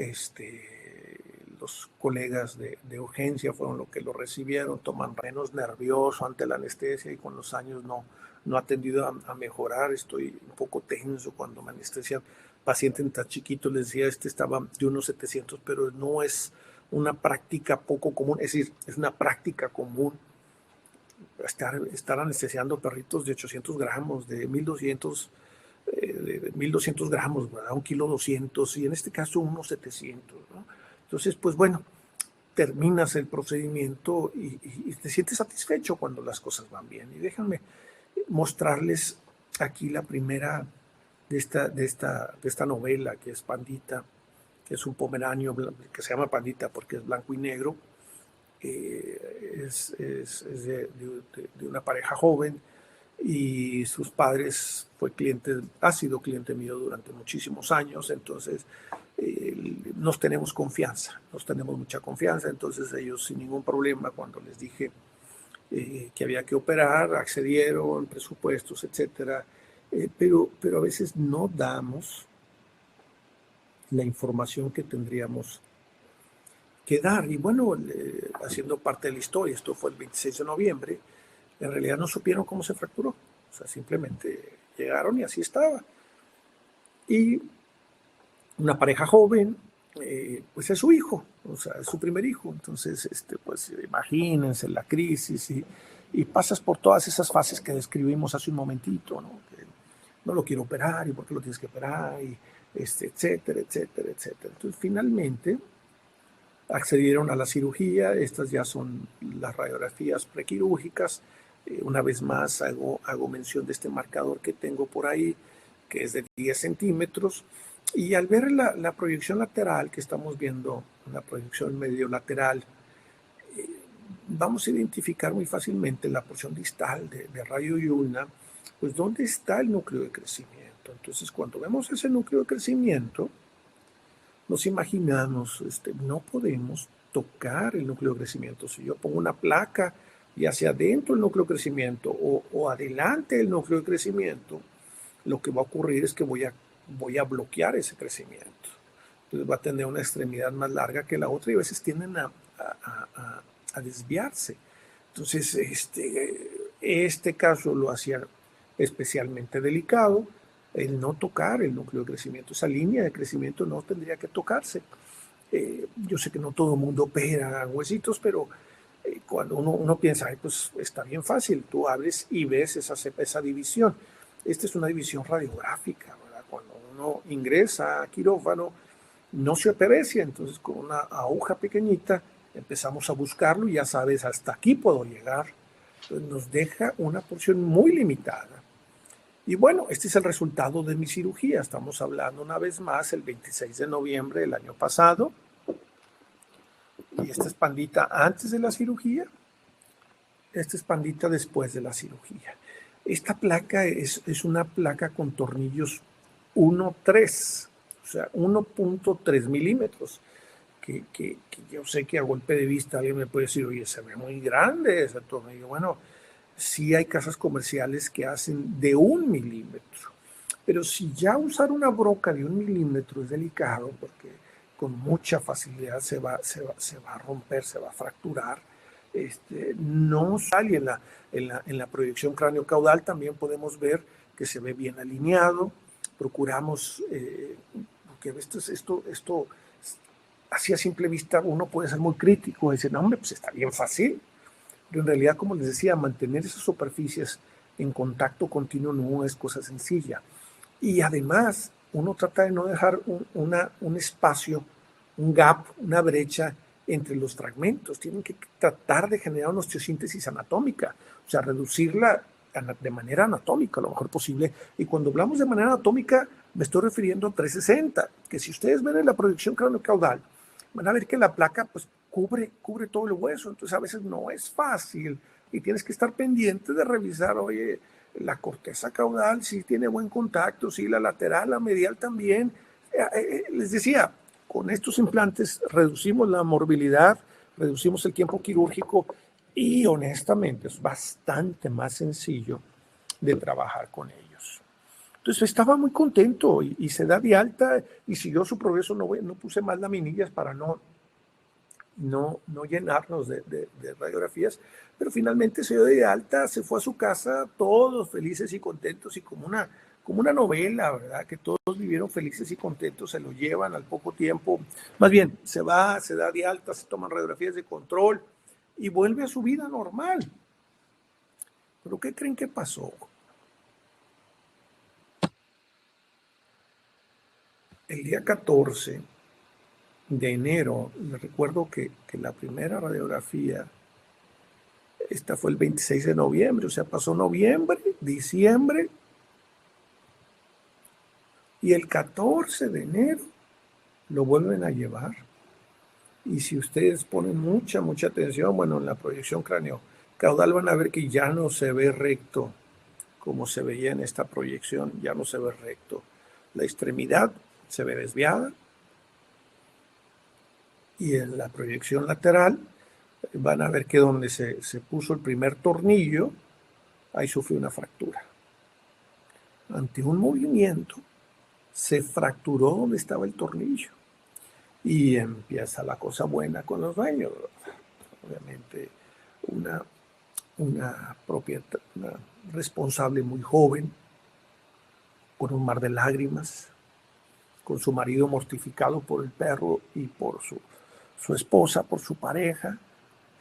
S3: los colegas de urgencia fueron los que lo recibieron. Toman menos nervioso ante la anestesia, y con los años no ha tendido a mejorar. Estoy un poco tenso cuando me anestesian. Paciente tan chiquito, les decía, estaba de unos 700, pero no es una práctica poco común, es decir, es una práctica común estar anestesiando perritos de 800 gramos, de 1200 gramos, ¿verdad? 1,2 kilos, y en este caso unos 700, ¿no? Entonces, pues bueno, terminas el procedimiento y te sientes satisfecho cuando las cosas van bien. Y déjenme mostrarles aquí la primera de esta novela, que es Pandita, que es un pomeranio que se llama Pandita porque es blanco y negro. Es de una pareja joven, y sus padres ha sido cliente mío durante muchísimos años. Entonces nos tenemos mucha confianza. Entonces ellos, sin ningún problema, cuando les dije que había que operar, accedieron, presupuestos, etcétera. Pero a veces no damos la información que tendríamos que dar. Y bueno, haciendo parte de la historia, esto fue el 26 de noviembre, en realidad no supieron cómo se fracturó. O sea, simplemente llegaron y así estaba. Y una pareja joven, pues es su hijo, o sea, es su primer hijo. Entonces, pues imagínense la crisis, y pasas por todas esas fases que describimos hace un momentito, ¿no? Que no lo quiero operar, y por qué lo tienes que operar, y etcétera, etcétera, etcétera. Entonces, finalmente accedieron a la cirugía. Estas ya son las radiografías prequirúrgicas. Una vez más hago mención de este marcador que tengo por ahí, que es de 10 centímetros. Y al ver la proyección lateral que estamos viendo, la proyección medio lateral, vamos a identificar muy fácilmente la porción distal de radio y ulna, pues dónde está el núcleo de crecimiento. Entonces, cuando vemos ese núcleo de crecimiento, nos imaginamos, no podemos tocar el núcleo de crecimiento. Si yo pongo una placa y hacia adentro el núcleo de crecimiento o adelante el núcleo de crecimiento, lo que va a ocurrir es que voy a bloquear ese crecimiento. Entonces va a tener una extremidad más larga que la otra y a veces tienden a desviarse. Entonces, este caso lo hacía especialmente delicado, el no tocar el núcleo de crecimiento. Esa línea de crecimiento no tendría que tocarse. Yo sé que no todo el mundo opera huesitos, pero cuando uno piensa, ay, pues está bien fácil, tú abres y ves esa división. Esta es una división radiográfica, ¿verdad? Cuando uno ingresa a quirófano, no se aprecia, entonces con una aguja pequeñita empezamos a buscarlo y ya sabes, hasta aquí puedo llegar. Entonces nos deja una porción muy limitada. Y bueno, este es el resultado de mi cirugía. Estamos hablando una vez más el 26 de noviembre del año pasado. Y esta es pandita antes de la cirugía. Esta es pandita después de la cirugía. Esta placa es una placa con tornillos 1.3, o sea, 1.3 milímetros. Que yo sé que a golpe de vista alguien me puede decir, oye, se ve muy grande ese tornillo. Bueno, sí hay casas comerciales que hacen de 1 milímetro. Pero si ya usar una broca de 1 milímetro es delicado, porque con mucha facilidad se va a romper, se va a fracturar. No sale en la proyección cráneo-caudal, también podemos ver que se ve bien alineado. Procuramos, porque esto así a simple vista uno puede ser muy crítico y decir, no, hombre, pues está bien fácil. Pero en realidad, como les decía, mantener esas superficies en contacto continuo no es cosa sencilla. Y además, uno trata de no dejar un espacio, un gap, una brecha entre los fragmentos. Tienen que tratar de generar una osteosíntesis anatómica, o sea, reducirla de manera anatómica lo mejor posible. Y cuando hablamos de manera anatómica, me estoy refiriendo a 360, que si ustedes ven en la proyección craneocaudal, van a ver que la placa pues cubre todo el hueso, entonces a veces no es fácil y tienes que estar pendiente de revisar, oye, la corteza caudal si tiene buen contacto, si la lateral, la medial también. Les decía, con estos implantes reducimos la morbilidad, reducimos el tiempo quirúrgico y honestamente es bastante más sencillo de trabajar con ellos. Entonces estaba muy contento y se da de alta y siguió su progreso. No puse más laminillas para no llenarnos de radiografías, pero finalmente se dio de alta, se fue a su casa todos felices y contentos y como una novela, ¿verdad? Que todos vivieron felices y contentos, se lo llevan al poco tiempo, más bien se da de alta, se toman radiografías de control y vuelve a su vida normal. ¿Pero qué creen que pasó? El día 14 de enero, les recuerdo que la primera radiografía, esta fue el 26 de noviembre, o sea, pasó noviembre, diciembre, y el 14 de enero lo vuelven a llevar. Y si ustedes ponen mucha atención, bueno, en la proyección cráneo-caudal van a ver que ya no se ve recto, como se veía en esta proyección, ya no se ve recto. La extremidad se ve desviada, y en la proyección lateral van a ver que donde se puso el primer tornillo, ahí sufrió una fractura. Ante un movimiento, se fracturó donde estaba el tornillo. Y empieza la cosa buena con los dueños. Obviamente, una responsable muy joven, con un mar de lágrimas, con su marido mortificado por el perro y por su esposa, por su pareja,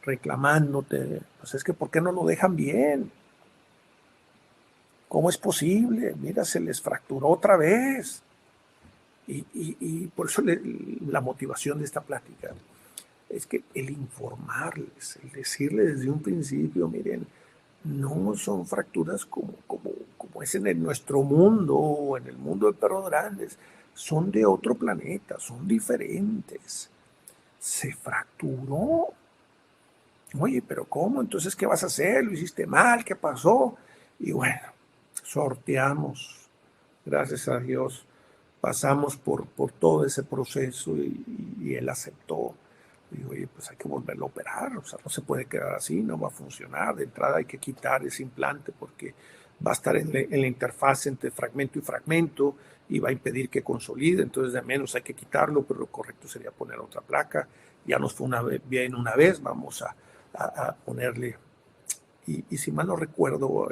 S3: reclamándote, pues es que ¿por qué no lo dejan bien? ¿Cómo es posible? Mira, se les fracturó otra vez. Y por eso la motivación de esta plática es que el informarles, el decirles desde un principio, miren, no son fracturas como es en nuestro mundo o en el mundo de perros grandes. son de otro planeta, son diferentes. Se fracturó. Oye, pero ¿cómo? Entonces, ¿qué vas a hacer? ¿Lo hiciste mal? ¿Qué pasó? Y bueno, sorteamos, gracias a Dios, pasamos por todo ese proceso y él aceptó. Digo, oye, pues hay que volverlo a operar, o sea, no se puede quedar así, no va a funcionar. De entrada hay que quitar ese implante porque va a estar en la interfaz entre fragmento y fragmento y va a impedir que consolide, entonces de menos hay que quitarlo, pero lo correcto sería poner otra placa. Ya nos fue bien una vez, vamos a ponerle, y si mal no recuerdo,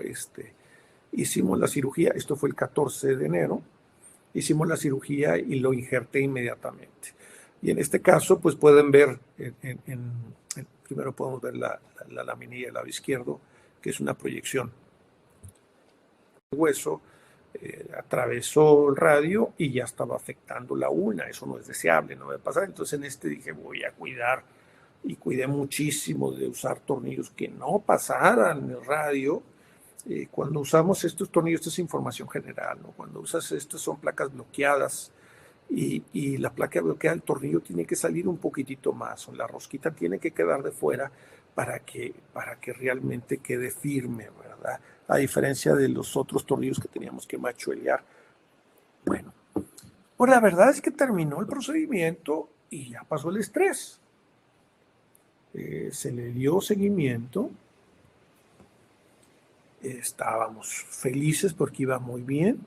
S3: hicimos la cirugía, esto fue el 14 de enero, hicimos la cirugía y lo injerté inmediatamente. Y en este caso, pues pueden ver, primero podemos ver la laminilla del lado izquierdo, que es una proyección. El hueso atravesó el radio y ya estaba afectando la ulna. Eso no es deseable, no debe pasar. Entonces en este dije, voy a cuidar, y cuidé muchísimo de usar tornillos que no pasaran el radio. Cuando usamos estos tornillos, esta es información general, ¿no? Cuando usas estos son placas bloqueadas y la placa bloqueada, el tornillo tiene que salir un poquitito más, o la rosquita tiene que quedar de fuera para que realmente quede firme, ¿verdad? A diferencia de los otros tornillos que teníamos que machuelear. Bueno, pues la verdad es que terminó el procedimiento y ya pasó el estrés. Se le dio seguimiento. Estábamos felices porque iba muy bien.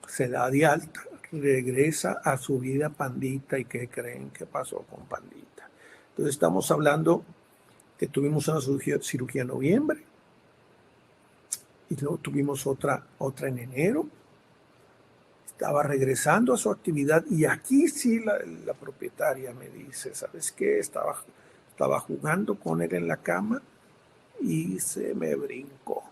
S3: Se da de alta, regresa a su vida Pandita. ¿Y qué creen que pasó con Pandita? Entonces estamos hablando que tuvimos una cirugía en noviembre y luego tuvimos otra en enero. Estaba regresando a su actividad y aquí sí la propietaria me dice, ¿sabes qué? Estaba jugando con él en la cama y se me brincó.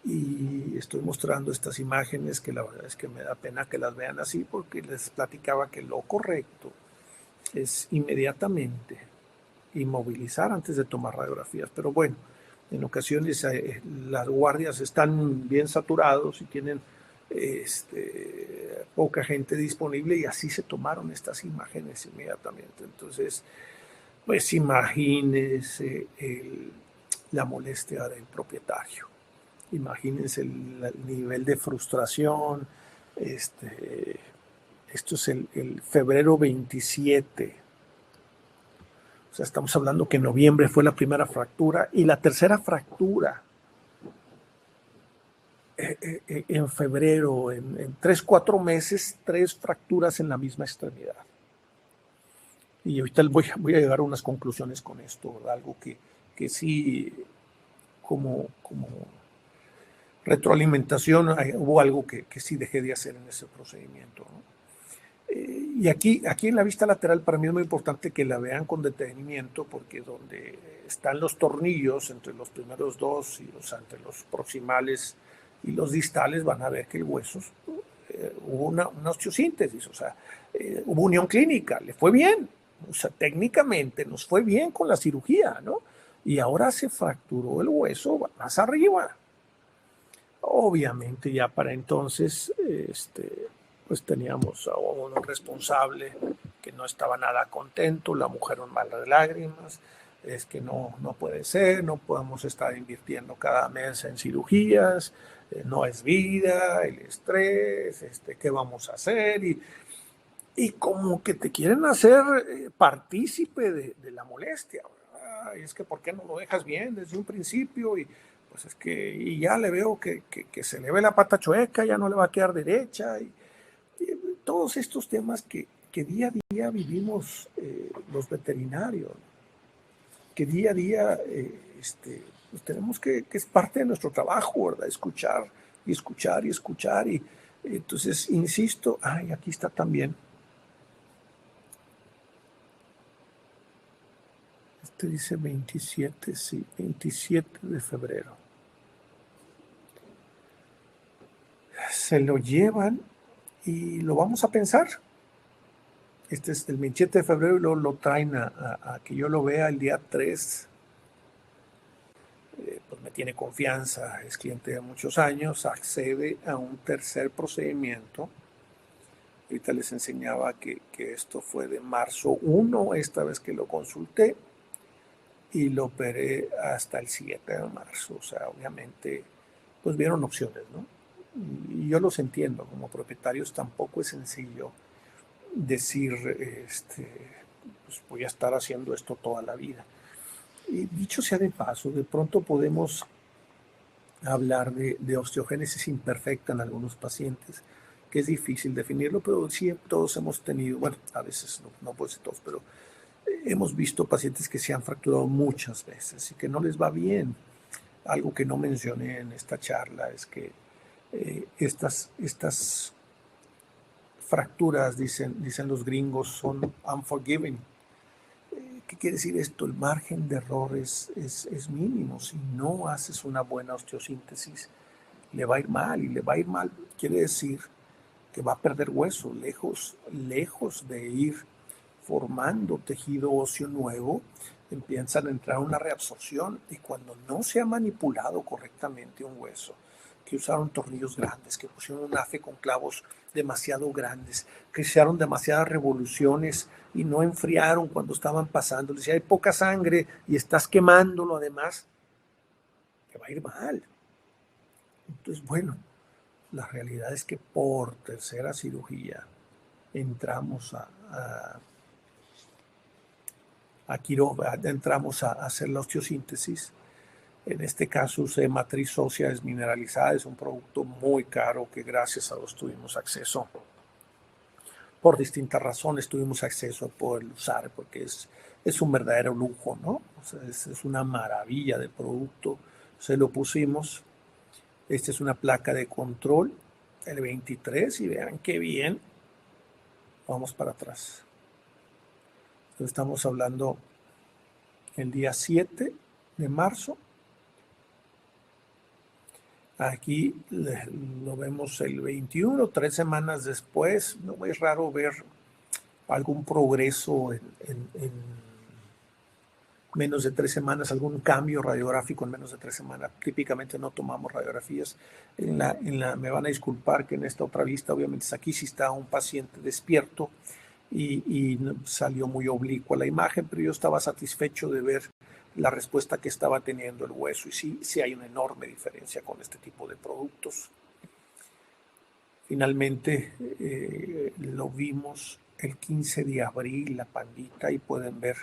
S3: Y estoy mostrando estas imágenes que la verdad es que me da pena que las vean así, porque les platicaba que lo correcto es inmediatamente inmovilizar antes de tomar radiografías. Pero bueno, en ocasiones las guardias están bien saturados y tienen poca gente disponible, y así se tomaron estas imágenes inmediatamente. Entonces, pues imagínense la molestia del propietario. Imagínense el nivel de frustración. Esto es el febrero 27. O sea, estamos hablando que en noviembre fue la primera fractura y la tercera fractura en febrero, en 3-4 meses, 3 fracturas en la misma extremidad. Y ahorita voy a llegar a unas conclusiones con esto, ¿verdad? Algo que sí, como retroalimentación, hubo algo que sí dejé de hacer en ese procedimiento, ¿no? Y aquí en la vista lateral para mí es muy importante que la vean con detenimiento, porque donde están los tornillos entre los primeros dos, entre los proximales y los distales, van a ver que el hueso hubo una osteosíntesis, o sea, hubo unión clínica, le fue bien, o sea, técnicamente nos fue bien con la cirugía, ¿no? Y ahora se fracturó el hueso más arriba. Obviamente ya para entonces, pues teníamos a un responsable que no estaba nada contento, la mujer un mar de lágrimas, es que no puede ser, no podemos estar invirtiendo cada mes en cirugías, no es vida, el estrés, ¿qué vamos a hacer? Y como que te quieren hacer partícipe de la molestia, ¿verdad? Y es que ¿por qué no lo dejas bien desde un principio? Y pues es que y ya le veo que se le ve la pata chueca, ya no le va a quedar derecha, y todos estos temas que día a día vivimos los veterinarios, que día a día pues tenemos que es parte de nuestro trabajo, ¿verdad? Escuchar y escuchar y escuchar. Y entonces, insisto, aquí está también. Dice 27, sí, 27 de febrero. Se lo llevan y lo vamos a pensar. Este es el 27 de febrero y lo traen a que yo lo vea el día 3. Pues me tiene confianza, es cliente de muchos años, accede a un tercer procedimiento. Ahorita les enseñaba que esto fue de marzo 1, esta vez que lo consulté, y lo operé hasta el 7 de marzo. O sea, obviamente, pues vieron opciones, ¿no? Y yo los entiendo, como propietarios tampoco es sencillo decir, pues voy a estar haciendo esto toda la vida. Y dicho sea de paso, de pronto podemos hablar de osteogénesis imperfecta en algunos pacientes, que es difícil definirlo, pero sí todos hemos tenido, bueno, a veces no puede ser todos, pero hemos visto pacientes que se han fracturado muchas veces y que no les va bien. Algo que no mencioné en esta charla es que estas fracturas, dicen los gringos, son unforgiving. ¿Qué quiere decir esto? El margen de error es mínimo. Si no haces una buena osteosíntesis, le va a ir mal, y le va a ir mal quiere decir que va a perder hueso, lejos de ir formando tejido óseo nuevo, empiezan a entrar una reabsorción, y cuando no se ha manipulado correctamente un hueso, que usaron tornillos grandes, que pusieron un afe con clavos demasiado grandes, que hicieron demasiadas revoluciones y no enfriaron cuando estaban pasando, si hay poca sangre y estás quemándolo además, te va a ir mal. Entonces, bueno, la realidad es que por tercera cirugía entramos entramos a hacer la osteosíntesis. En este caso usé matriz ósea desmineralizada, es un producto muy caro que gracias a Dios tuvimos acceso. Por distintas razones tuvimos acceso a poder usar, porque es un verdadero lujo, ¿no? O sea, es una maravilla de producto. Se lo pusimos. Esta es una placa de control, el 23, y vean qué bien. Vamos para atrás. Entonces estamos hablando el día 7 de marzo. Aquí lo vemos el 21, 3 semanas después. No es raro ver algún progreso en menos de 3 semanas, algún cambio radiográfico en menos de 3 semanas. Típicamente no tomamos radiografías. Me van a disculpar que en esta otra vista, obviamente aquí sí está un paciente despierto y salió muy oblicua la imagen, pero yo estaba satisfecho de ver la respuesta que estaba teniendo el hueso, y sí hay una enorme diferencia con este tipo de productos. Finalmente lo vimos el 15 de abril, la pandita, y pueden ver,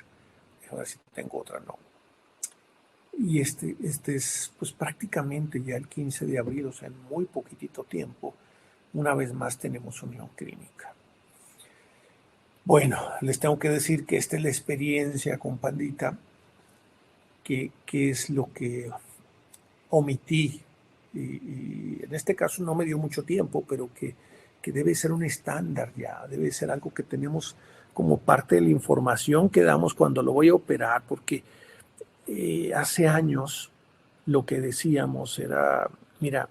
S3: a ver si tengo otra, no. Y este es pues prácticamente ya el 15 de abril, o sea, en muy poquitito tiempo, una vez más tenemos unión clínica. Bueno, les tengo que decir que esta es la experiencia con Pandita, que es lo que omití, y en este caso no me dio mucho tiempo, pero que debe ser un estándar ya, debe ser algo que tenemos como parte de la información que damos cuando lo voy a operar, porque hace años lo que decíamos era, mira,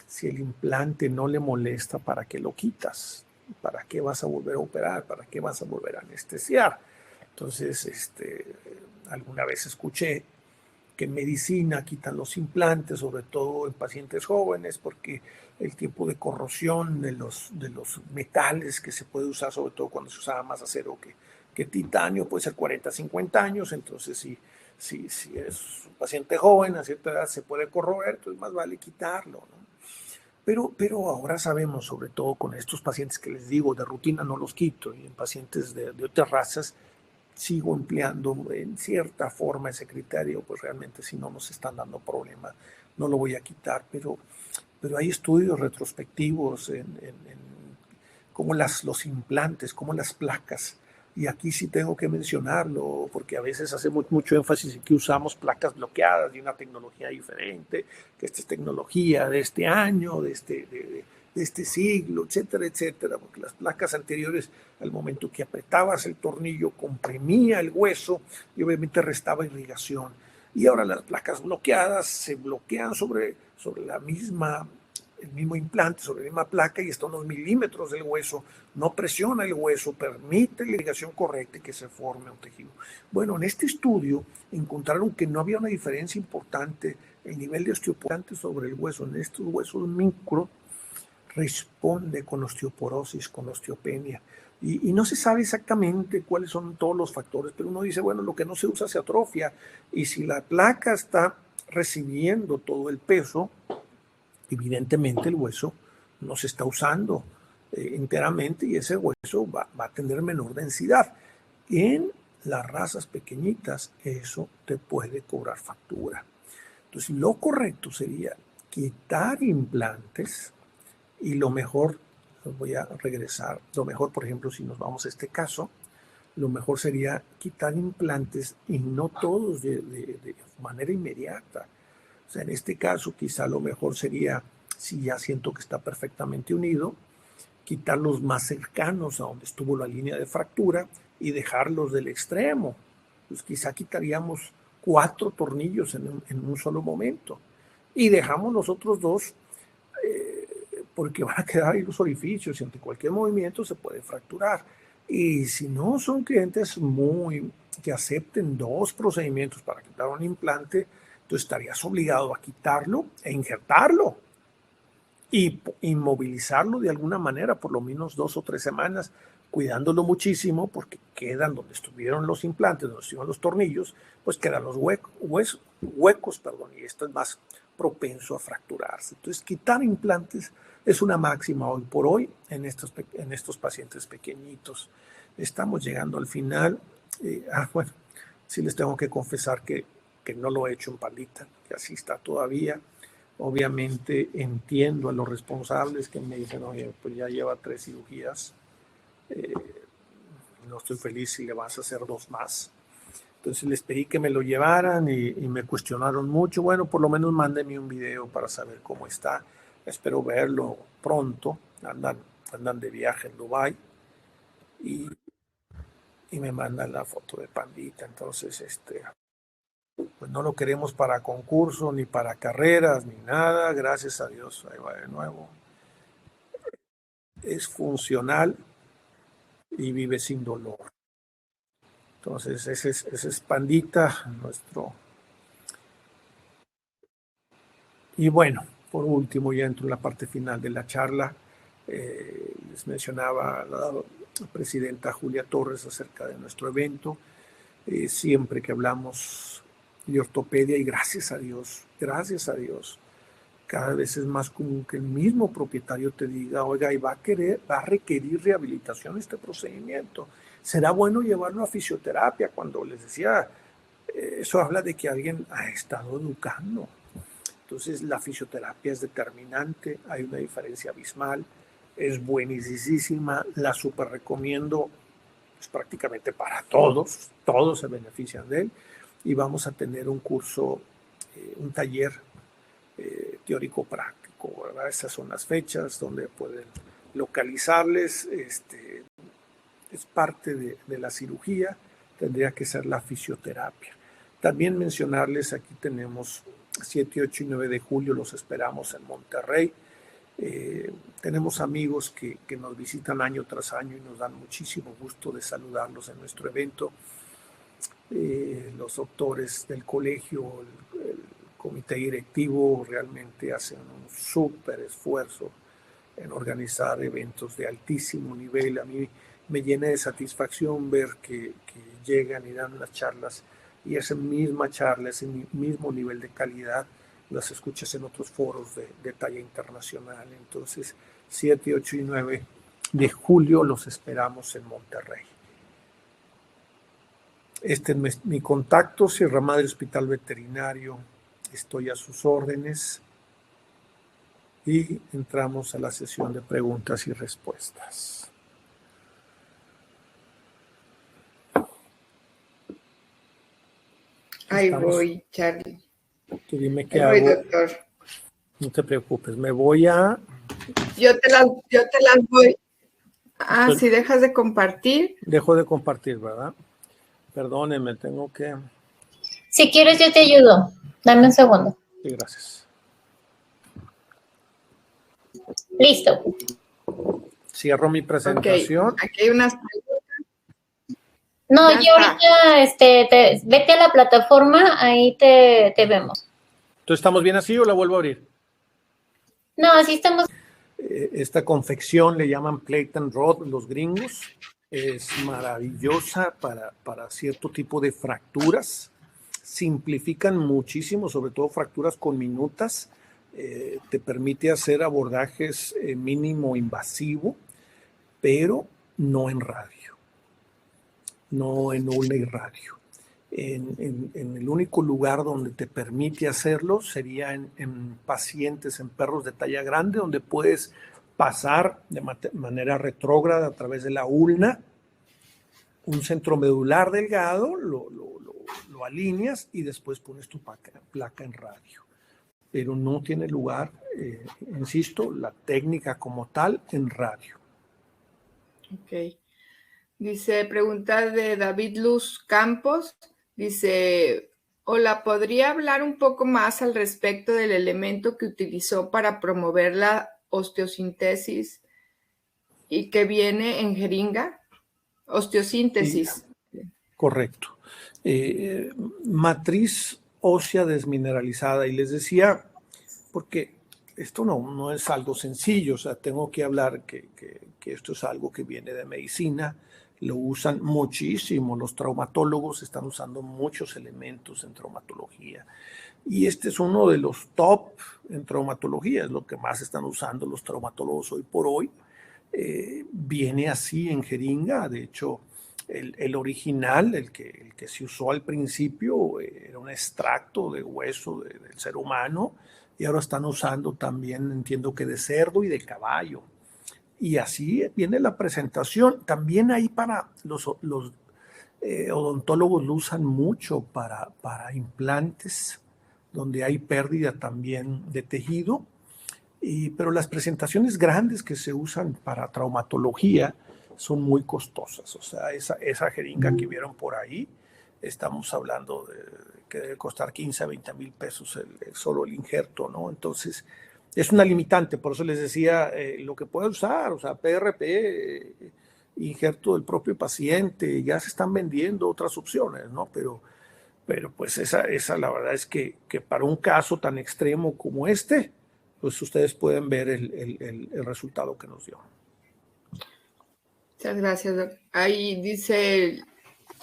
S3: si el implante no le molesta, ¿para qué lo quitas? ¿Para qué vas a volver a operar? ¿Para qué vas a volver a anestesiar? Entonces, alguna vez escuché que en medicina quitan los implantes, sobre todo en pacientes jóvenes, porque el tiempo de corrosión de los metales que se puede usar, sobre todo cuando se usaba más acero que titanio, puede ser 40, 50 años. Entonces, si es un paciente joven, a cierta edad se puede corroer, entonces más vale quitarlo, ¿no? Pero ahora sabemos, sobre todo con estos pacientes que les digo, de rutina no los quito, y en pacientes de otras razas sigo empleando en cierta forma ese criterio, pues realmente si no nos están dando problema, no lo voy a quitar, pero hay estudios retrospectivos en cómo los implantes, cómo las placas, y aquí sí tengo que mencionarlo, porque a veces hacemos mucho énfasis en que usamos placas bloqueadas de una tecnología diferente, que esta es tecnología de este año, de este siglo, etcétera, etcétera, porque las placas anteriores, al momento que apretabas el tornillo, comprimía el hueso y obviamente restaba irrigación. Y ahora las placas bloqueadas se bloquean sobre la misma el mismo implante sobre la misma placa y está a unos milímetros del hueso, no presiona el hueso, permite la irrigación correcta y que se forme un tejido. Bueno, en este estudio encontraron que no había una diferencia importante el nivel de osteoporosis sobre el hueso. En estos huesos micro responde con osteoporosis, con osteopenia. Y no se sabe exactamente cuáles son todos los factores, pero uno dice, bueno, lo que no se usa se atrofia. Y si la placa está recibiendo todo el peso, evidentemente el hueso no se está usando enteramente y ese hueso va a tener menor densidad. En las razas pequeñitas eso te puede cobrar factura. Entonces lo correcto sería quitar implantes y lo mejor, voy a regresar, lo mejor, por ejemplo, si nos vamos a este caso, lo mejor sería quitar implantes y no todos de manera inmediata. O sea, en este caso quizá lo mejor sería, si ya siento que está perfectamente unido, quitar los más cercanos a donde estuvo la línea de fractura y dejarlos del extremo. Pues quizá quitaríamos 4 tornillos en un solo momento y dejamos los otros 2 porque van a quedar ahí los orificios y ante cualquier movimiento se puede fracturar. Y si no son clientes que acepten 2 procedimientos para quitar un implante, entonces estarías obligado a quitarlo e injertarlo y inmovilizarlo de alguna manera por lo menos 2 o 3 semanas, cuidándolo muchísimo porque quedan donde estuvieron los implantes, donde estuvieron los tornillos, pues quedan los huecos, y esto es más propenso a fracturarse. Entonces, quitar implantes es una máxima hoy por hoy en estos pacientes pequeñitos. Estamos llegando al final. Bueno, sí les tengo que confesar que no lo he hecho en Pandita, que así está todavía. Obviamente entiendo a los responsables que me dicen, oye, pues ya lleva 3 cirugías, no estoy feliz si le vas a hacer 2 más. Entonces les pedí que me lo llevaran y me cuestionaron mucho. Bueno, por lo menos mándenme un video para saber cómo está. Espero verlo pronto. Andan de viaje en Dubái y me mandan la foto de Pandita. Entonces, pues no lo queremos para concurso, ni para carreras, ni nada. Gracias a Dios, ahí va de nuevo. Es funcional y vive sin dolor. Entonces, ese es Pandita, nuestro. Y bueno, por último, ya entro en la parte final de la charla. Les mencionaba la presidenta Julia Torres acerca de nuestro evento. Siempre que hablamos de ortopedia, y gracias a Dios, cada vez es más común que el mismo propietario te diga, oiga, y va a requerir rehabilitación este procedimiento. ¿Será bueno llevarlo a fisioterapia? Cuando les decía, eso habla de que alguien ha estado educando. Entonces la fisioterapia es determinante, hay una diferencia abismal, es buenísima, la súper recomiendo, es prácticamente para todos se benefician de él, y vamos a tener un curso, un taller teórico práctico, ¿verdad? Estas son las fechas donde pueden localizarles, es parte de la cirugía, tendría que ser la fisioterapia. También mencionarles, aquí tenemos 7, 8 y 9 de julio, los esperamos en Monterrey. Tenemos amigos que nos visitan año tras año y nos dan muchísimo gusto de saludarlos en nuestro evento. Los doctores del colegio, el comité directivo realmente hacen un súper esfuerzo en organizar eventos de altísimo nivel. A mí me llena de satisfacción ver que llegan y dan las charlas y esa misma charla, ese mismo nivel de calidad, las escuchas en otros foros de talla internacional. Entonces, 7, 8 y 9 de julio los esperamos en Monterrey. Este es mi contacto, Sierra Madre Hospital Veterinario. Estoy a sus órdenes. Y entramos a la sesión de preguntas y respuestas.
S2: Ahí voy, Charlie.
S3: Tú dime qué
S2: hago.
S3: Voy,
S2: doctor.
S3: No te preocupes, me voy a...
S2: Yo te las voy. Ah, si dejas de compartir.
S3: Dejo de compartir, ¿verdad? Perdónenme, tengo que...
S1: Si quieres yo te ayudo. Dame un segundo.
S3: Sí, gracias.
S1: Listo.
S3: Cierro mi presentación.
S2: Ok, aquí hay unas...
S1: No,
S2: Ya
S1: yo ahorita, vete a la plataforma, ahí te vemos.
S3: ¿Entonces estamos bien así o la vuelvo a abrir?
S1: No, así estamos.
S3: Esta confección le llaman plate and rod los gringos. Es maravillosa para cierto tipo de fracturas. Simplifican muchísimo, sobre todo fracturas con minutas. Te permite hacer abordajes mínimo invasivo, pero no en radio, no en ulna y radio. En el único lugar donde te permite hacerlo sería en pacientes, en perros de talla grande, donde puedes pasar de manera retrógrada a través de la ulna, un centro medular delgado, lo alineas y después pones tu placa en radio. Pero no tiene lugar, insisto, la técnica como tal en radio.
S2: Ok. Dice, pregunta de David Luz Campos. Dice, hola, ¿podría hablar un poco más al respecto del elemento que utilizó para promover la osteosíntesis y que viene en jeringa? Osteosíntesis.
S3: Correcto. Matriz ósea desmineralizada. Y les decía, porque esto no es algo sencillo, o sea, tengo que hablar que esto es algo que viene de medicina, lo usan muchísimo, los traumatólogos están usando muchos elementos en traumatología. Y este es uno de los top en traumatología, es lo que más están usando los traumatólogos hoy por hoy. Viene así en jeringa, de hecho, el original, el que se usó al principio, era un extracto de hueso del ser humano, y ahora están usando también, entiendo que de cerdo y de caballo. Y así viene la presentación. También ahí para los odontólogos lo usan mucho para implantes, donde hay pérdida también de tejido. Pero las presentaciones grandes que se usan para traumatología son muy costosas. O sea, esa jeringa que vieron por ahí, estamos hablando de que debe costar 15 a 20 mil pesos solo el injerto, ¿no? Entonces, es una limitante. Por eso les decía lo que puede usar, o sea, PRP, injerto del propio paciente, ya se están vendiendo otras opciones, ¿no? Pero pues esa la verdad es que para un caso tan extremo como este, pues ustedes pueden ver el resultado que nos dio.
S2: Muchas gracias, doc. Ahí dice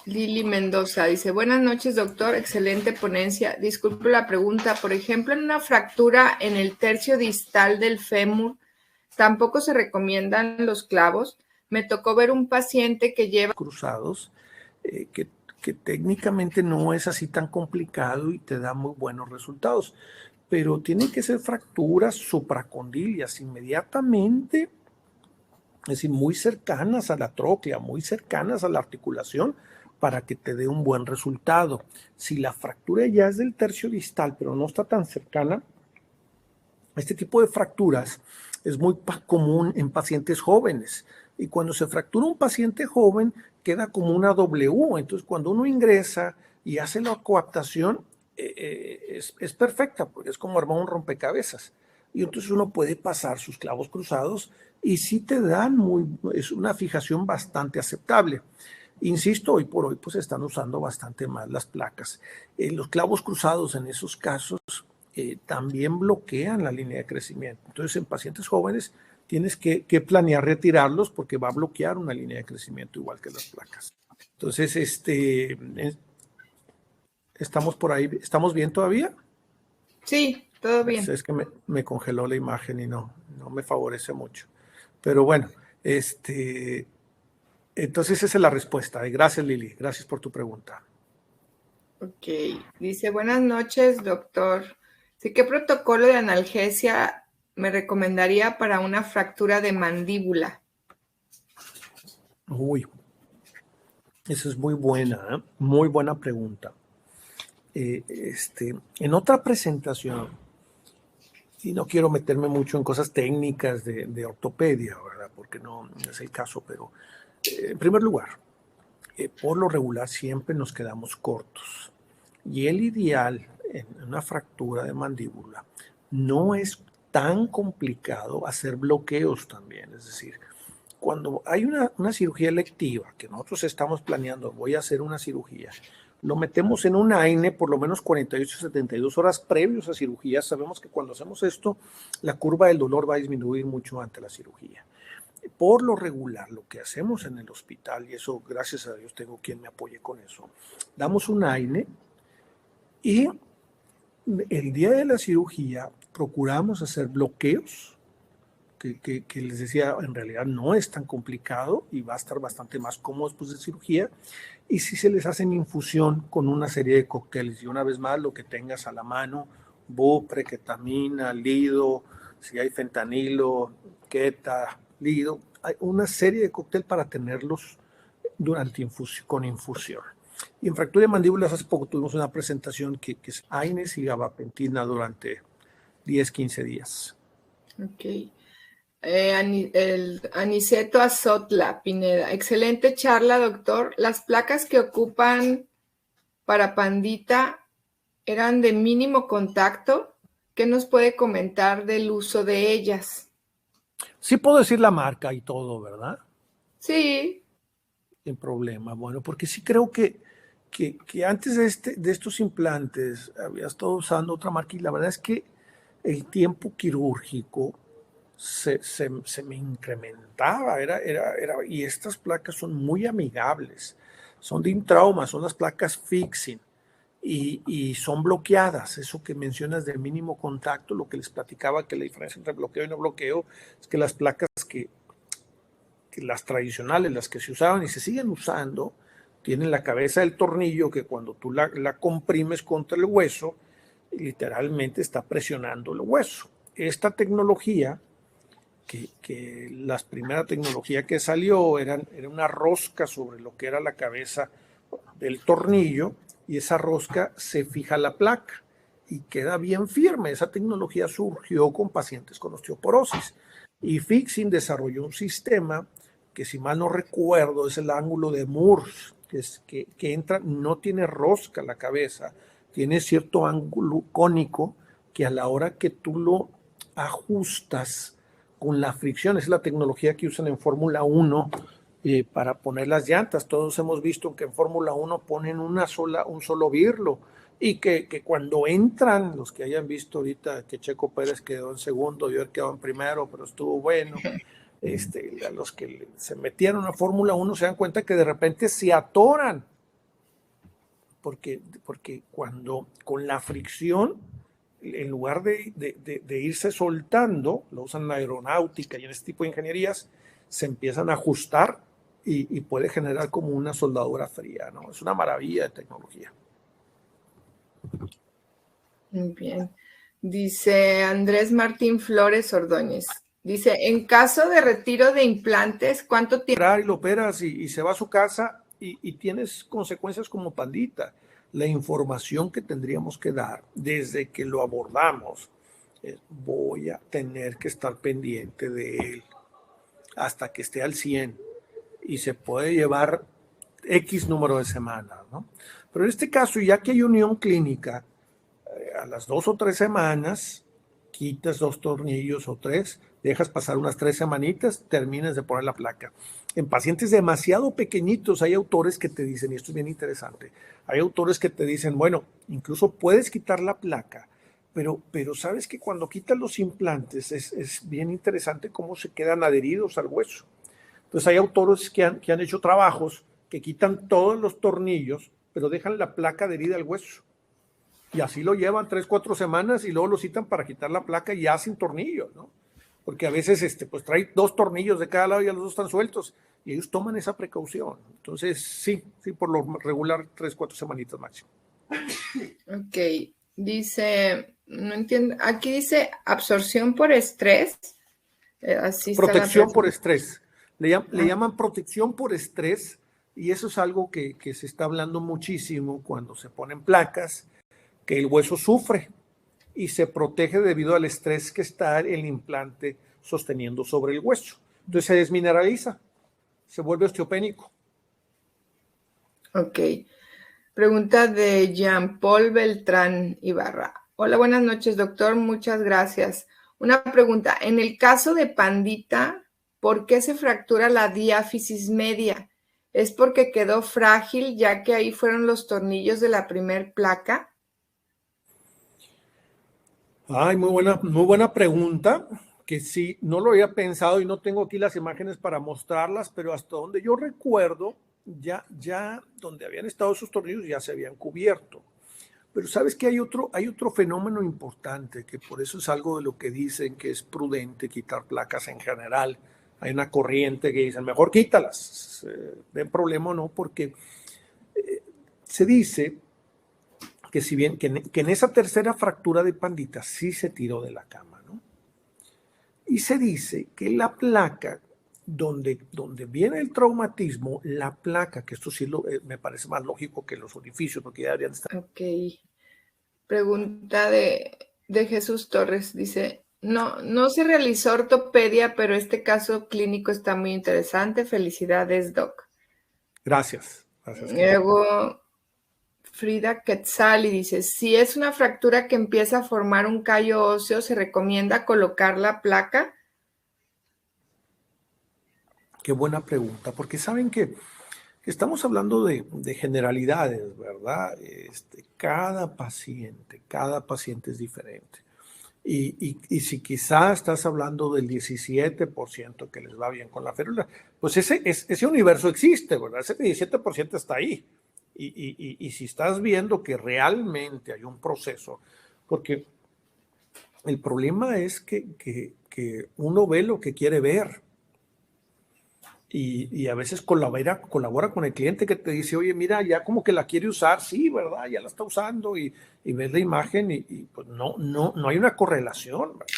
S2: Lili Mendoza, dice, buenas noches, doctor, excelente ponencia. Disculpe la pregunta, por ejemplo, en una fractura en el tercio distal del fémur, ¿tampoco se recomiendan los clavos? Me tocó ver un paciente que lleva...
S3: Cruzados, que técnicamente no es así tan complicado y te da muy buenos resultados, pero tienen que ser fracturas supracondilias inmediatamente, es decir, muy cercanas a la tróclea, muy cercanas a la articulación, para que te dé un buen resultado. Si la fractura ya es del tercio distal, pero no está tan cercana, este tipo de fracturas es muy común en pacientes jóvenes. Y cuando se fractura un paciente joven, queda como una W. Entonces, cuando uno ingresa y hace la coaptación, es perfecta, porque es como armar un rompecabezas. Y entonces uno puede pasar sus clavos cruzados y sí te dan es una fijación bastante aceptable. Insisto, hoy por hoy pues están usando bastante más las placas. Los clavos cruzados en esos casos también bloquean la línea de crecimiento. Entonces, en pacientes jóvenes tienes que planear retirarlos porque va a bloquear una línea de crecimiento igual que las placas. Entonces, estamos por ahí. ¿Estamos bien todavía?
S2: Sí, todo bien.
S3: Es que me congeló la imagen y no me favorece mucho. Pero bueno, entonces esa es la respuesta. Gracias, Lili. Gracias por tu pregunta.
S2: Ok. Dice, buenas noches, doctor. ¿Qué protocolo de analgesia me recomendaría para una fractura de mandíbula?
S3: Uy, esa es muy buena pregunta. En otra presentación, y no quiero meterme mucho en cosas técnicas de ortopedia, ¿verdad? Porque no es el caso, pero en primer lugar, por lo regular siempre nos quedamos cortos. Y el ideal en una fractura de mandíbula no es tan complicado hacer bloqueos también. Es decir, cuando hay una cirugía electiva que nosotros estamos planeando, voy a hacer una cirugía, lo metemos en un AINE por lo menos 48 a 72 horas previos a cirugía. Sabemos que cuando hacemos esto, la curva del dolor va a disminuir mucho ante la cirugía. Por lo regular, lo que hacemos en el hospital, y eso gracias a Dios tengo quien me apoye con eso, damos un AINE y el día de la cirugía procuramos hacer bloqueos, que les decía, en realidad no es tan complicado y va a estar bastante más cómodo después de cirugía. Y si se les hacen infusión con una serie de cócteles, y una vez más lo que tengas a la mano, Bupre, ketamina, Lido, si hay fentanilo, Keta, Lido, hay una serie de cócteles para tenerlos con infusión. Y en fractura de mandíbulas hace poco tuvimos una presentación que es AINES y gabapentina durante 10, 15 días.
S2: Ok. Aniceto Azotla Pineda. Excelente charla, doctor. Las placas que ocupan para Pandita eran de mínimo contacto. ¿Qué nos puede comentar del uso de ellas?
S3: Sí puedo decir la marca y todo, ¿verdad?
S2: Sí.
S3: Sin problema. Bueno, porque sí creo que antes de estos implantes había estado usando otra marca y la verdad es que el tiempo quirúrgico se me incrementaba, y estas placas son muy amigables, son de intrauma, son las placas fixing y son bloqueadas. Eso que mencionas del mínimo contacto, lo que les platicaba, que la diferencia entre bloqueo y no bloqueo es que las placas que las tradicionales, las que se usaban y se siguen usando, tienen la cabeza del tornillo que cuando tú la comprimes contra el hueso, literalmente está presionando el hueso. Esta tecnología, que la primera tecnología que salió era una rosca sobre lo que era la cabeza del tornillo, y esa rosca se fija la placa y queda bien firme. Esa tecnología surgió con pacientes con osteoporosis y Fixing desarrolló un sistema que, si mal no recuerdo, es el ángulo de Morse, que entra, no tiene rosca la cabeza, tiene cierto ángulo cónico que a la hora que tú lo ajustas con la fricción, es la tecnología que usan en Fórmula 1 para poner las llantas. Todos hemos visto que en Fórmula 1 ponen un solo birlo, y que cuando entran, los que hayan visto ahorita que Checo Pérez quedó en segundo, yo quedó en primero, pero estuvo bueno. A los que se metieron a Fórmula 1 se dan cuenta que de repente se atoran, porque cuando con la fricción, en lugar de irse soltando, lo usan en la aeronáutica y en este tipo de ingenierías, se empiezan a ajustar y puede generar como una soldadura fría, ¿no? Es una maravilla de tecnología.
S2: Muy bien. Dice Andrés Martín Flores Ordóñez. Dice, en caso de retiro de implantes, ¿cuánto tiempo?
S3: Y lo operas y se va a su casa y tienes consecuencias como Pandita. La información que tendríamos que dar desde que lo abordamos es: voy a tener que estar pendiente de él hasta que esté al 100 y se puede llevar X número de semanas, ¿no? Pero en este caso, ya que hay unión clínica, a las 2 o 3 semanas, quitas 2 tornillos o 3, dejas pasar unas 3 semanitas, terminas de poner la placa. En pacientes demasiado pequeñitos hay autores que te dicen, y esto es bien interesante, hay autores que te dicen, bueno, incluso puedes quitar la placa, pero sabes que cuando quitas los implantes es bien interesante cómo se quedan adheridos al hueso. Entonces hay autores que han hecho trabajos que quitan todos los tornillos, pero dejan la placa adherida al hueso. Y así lo llevan 3, 4 semanas y luego lo citan para quitar la placa ya sin tornillos, ¿no? Porque a veces pues trae 2 tornillos de cada lado y ya los 2 están sueltos, y ellos toman esa precaución. Entonces, sí, por lo regular 3, 4 semanitas máximo.
S2: Ok, dice, no entiendo, aquí dice absorción por estrés. Así
S3: protección por estrés. Le llaman protección por estrés, y eso es algo que se está hablando muchísimo cuando se ponen placas, que el hueso sufre y se protege debido al estrés que está el implante sosteniendo sobre el hueso. Entonces se desmineraliza, se vuelve osteopénico.
S2: Ok. Pregunta de Jean Paul Beltrán Ibarra. Hola, buenas noches, doctor. Muchas gracias. Una pregunta, en el caso de Pandita, ¿por qué se fractura la diáfisis media? ¿Es porque quedó frágil ya que ahí fueron los tornillos de la primer placa?
S3: Ay, muy buena pregunta, que sí, no lo había pensado y no tengo aquí las imágenes para mostrarlas, pero hasta donde yo recuerdo, ya donde habían estado esos tornillos ya se habían cubierto. Pero sabes que hay otro fenómeno importante, que por eso es algo de lo que dicen que es prudente quitar placas en general. Hay una corriente que dicen, mejor quítalas, den problema o no, porque se dice que si bien que en esa tercera fractura de Pandita sí se tiró de la cama, ¿no? Y se dice que la placa, donde viene el traumatismo, la placa, que esto sí me parece más lógico que los orificios, porque ya deberían estar.
S2: Ok. Pregunta de Jesús Torres. Dice, no se realizó ortopedia, pero este caso clínico está muy interesante. Felicidades, Doc.
S3: Gracias.
S2: Luego, Frida Quetzali dice, si es una fractura que empieza a formar un callo óseo, ¿se recomienda colocar la placa?
S3: Qué buena pregunta, porque saben que estamos hablando de generalidades, ¿verdad? Cada paciente es diferente. Y si quizás estás hablando del 17% que les va bien con la férula, pues ese universo existe, ¿verdad? Ese 17% está ahí. Y si estás viendo que realmente hay un proceso, porque el problema es que uno ve lo que quiere ver. Y a veces colabora con el cliente que te dice, oye, mira, ya como que la quiere usar, sí, ¿verdad? Ya la está usando y ves la imagen y pues no hay una correlación, ¿verdad?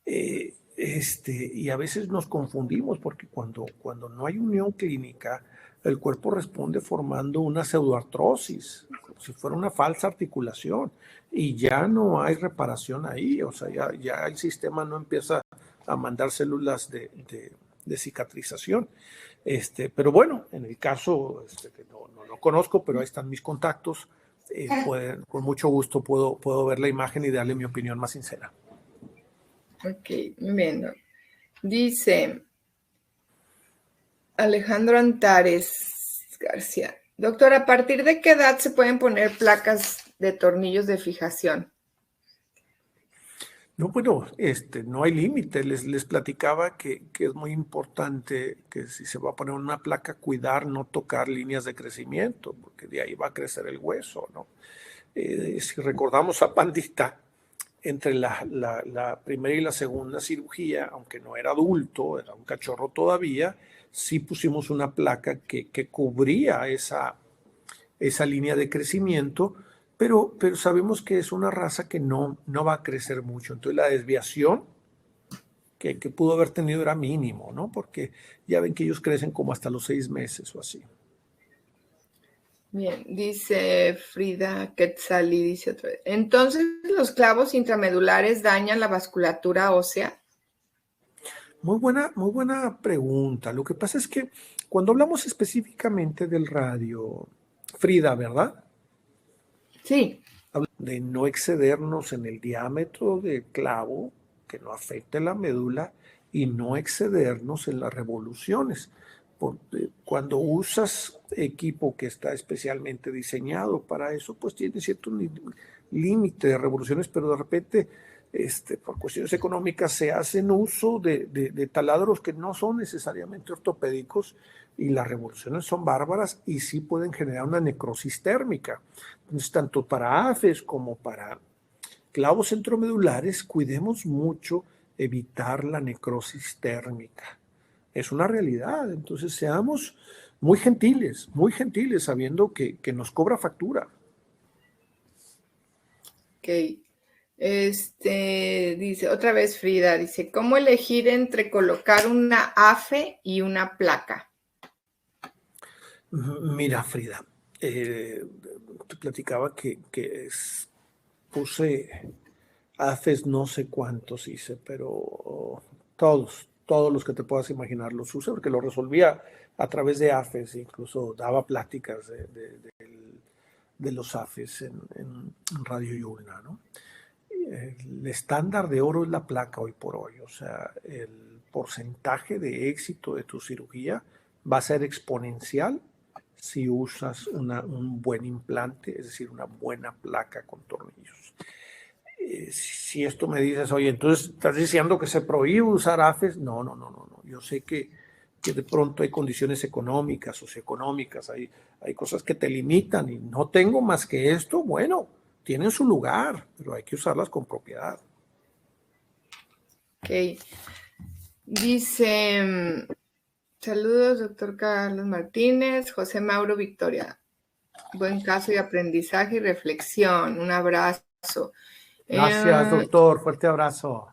S3: Y a veces nos confundimos porque cuando no hay unión clínica, el cuerpo responde formando una pseudoartrosis, como si fuera una falsa articulación, y ya no hay reparación ahí, o sea, ya el sistema no empieza a mandar células de cicatrización. Pero bueno, en el caso, que no lo conozco, pero ahí están mis contactos, con mucho gusto puedo ver la imagen y darle mi opinión más sincera.
S2: Ok, muy bien. Dice Alejandro Antares García. Doctor, ¿a partir de qué edad se pueden poner placas de tornillos de fijación?
S3: No, bueno, no hay límite. Les platicaba que es muy importante que si se va a poner una placa, cuidar, no tocar líneas de crecimiento, porque de ahí va a crecer el hueso, ¿no? Si recordamos a Pandita, entre la primera y la segunda cirugía, aunque no era adulto, era un cachorro todavía, sí pusimos una placa que cubría esa línea de crecimiento, pero sabemos que es una raza que no va a crecer mucho. Entonces la desviación que pudo haber tenido era mínimo, ¿no? Porque ya ven que ellos crecen como hasta los 6 meses o así.
S2: Bien, dice Frida Quetzali, dice otra vez. Entonces, ¿los clavos intramedulares dañan la vasculatura ósea?
S3: Muy buena pregunta. Lo que pasa es que cuando hablamos específicamente del radio, Frida, ¿verdad?
S2: Sí.
S3: De no excedernos en el diámetro del clavo, que no afecte la médula, y no excedernos en las revoluciones. Cuando usas equipo que está especialmente diseñado para eso, pues tiene cierto límite de revoluciones, pero de repente, por cuestiones económicas, se hacen uso de taladros que no son necesariamente ortopédicos y las revoluciones son bárbaras y sí pueden generar una necrosis térmica. Entonces, tanto para AFES como para clavos centromedulares, cuidemos mucho evitar la necrosis térmica. Es una realidad, entonces seamos muy gentiles, sabiendo que nos cobra factura.
S2: Ok. Dice, otra vez Frida, dice, ¿cómo elegir entre colocar una AFE y una placa?
S3: Mira, Frida, te platicaba que puse AFES, no sé cuántos hice, pero todos los que te puedas imaginar los usé, porque lo resolvía a través de AFES, incluso daba pláticas de los AFES en Radio Yulna, ¿no? el estándar de oro es la placa hoy por hoy. O sea, el porcentaje de éxito de tu cirugía va a ser exponencial si usas un buen implante, es decir, una buena placa con tornillos. Si esto me dices, oye, entonces estás diciendo que se prohíbe usar AFES. No. Yo sé que de pronto hay condiciones económicas, socioeconómicas, hay cosas que te limitan y no tengo más que esto. Bueno, tienen su lugar, pero hay que usarlas con propiedad.
S2: Ok. Dice, saludos, doctor Carlos Martínez, José Mauro Victoria. Buen caso y aprendizaje y reflexión. Un abrazo.
S3: Gracias, doctor. Fuerte abrazo.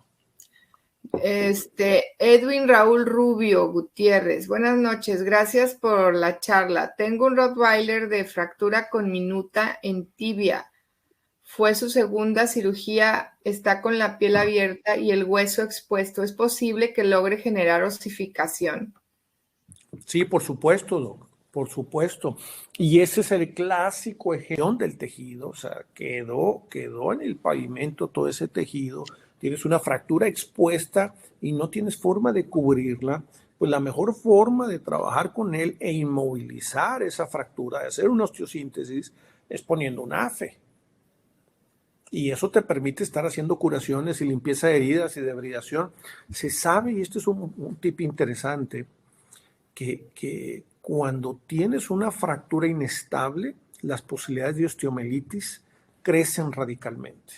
S2: Edwin Raúl Rubio Gutiérrez. Buenas noches. Gracias por la charla. Tengo un Rottweiler de fractura con minuta en tibia. Fue su segunda cirugía, está con la piel abierta y el hueso expuesto. ¿Es posible que logre generar osificación?
S3: Sí, por supuesto, doc, por supuesto. Y ese es el clásico ejemplo del tejido. O sea, quedó en el pavimento todo ese tejido. Tienes una fractura expuesta y no tienes forma de cubrirla. Pues la mejor forma de trabajar con él e inmovilizar esa fractura, de hacer una osteosíntesis, es poniendo un AFE. Y eso te permite estar haciendo curaciones y limpieza de heridas y debridación. Se sabe, y esto es un tip interesante, que cuando tienes una fractura inestable, las posibilidades de osteomelitis crecen radicalmente.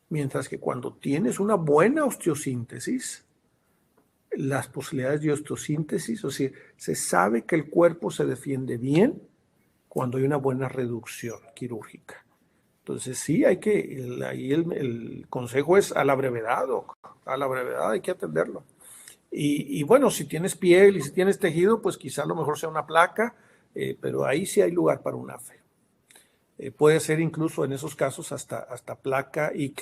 S3: Mientras que cuando tienes una buena osteosíntesis, las posibilidades de osteosíntesis, o sea, se sabe que el cuerpo se defiende bien cuando hay una buena reducción quirúrgica. Entonces sí, ahí el consejo es a la brevedad, doc. A la brevedad hay que atenderlo. Y bueno, si tienes piel y si tienes tejido, pues quizá a lo mejor sea una placa, pero ahí sí hay lugar para un AFE. Puede ser incluso en esos casos hasta placa, y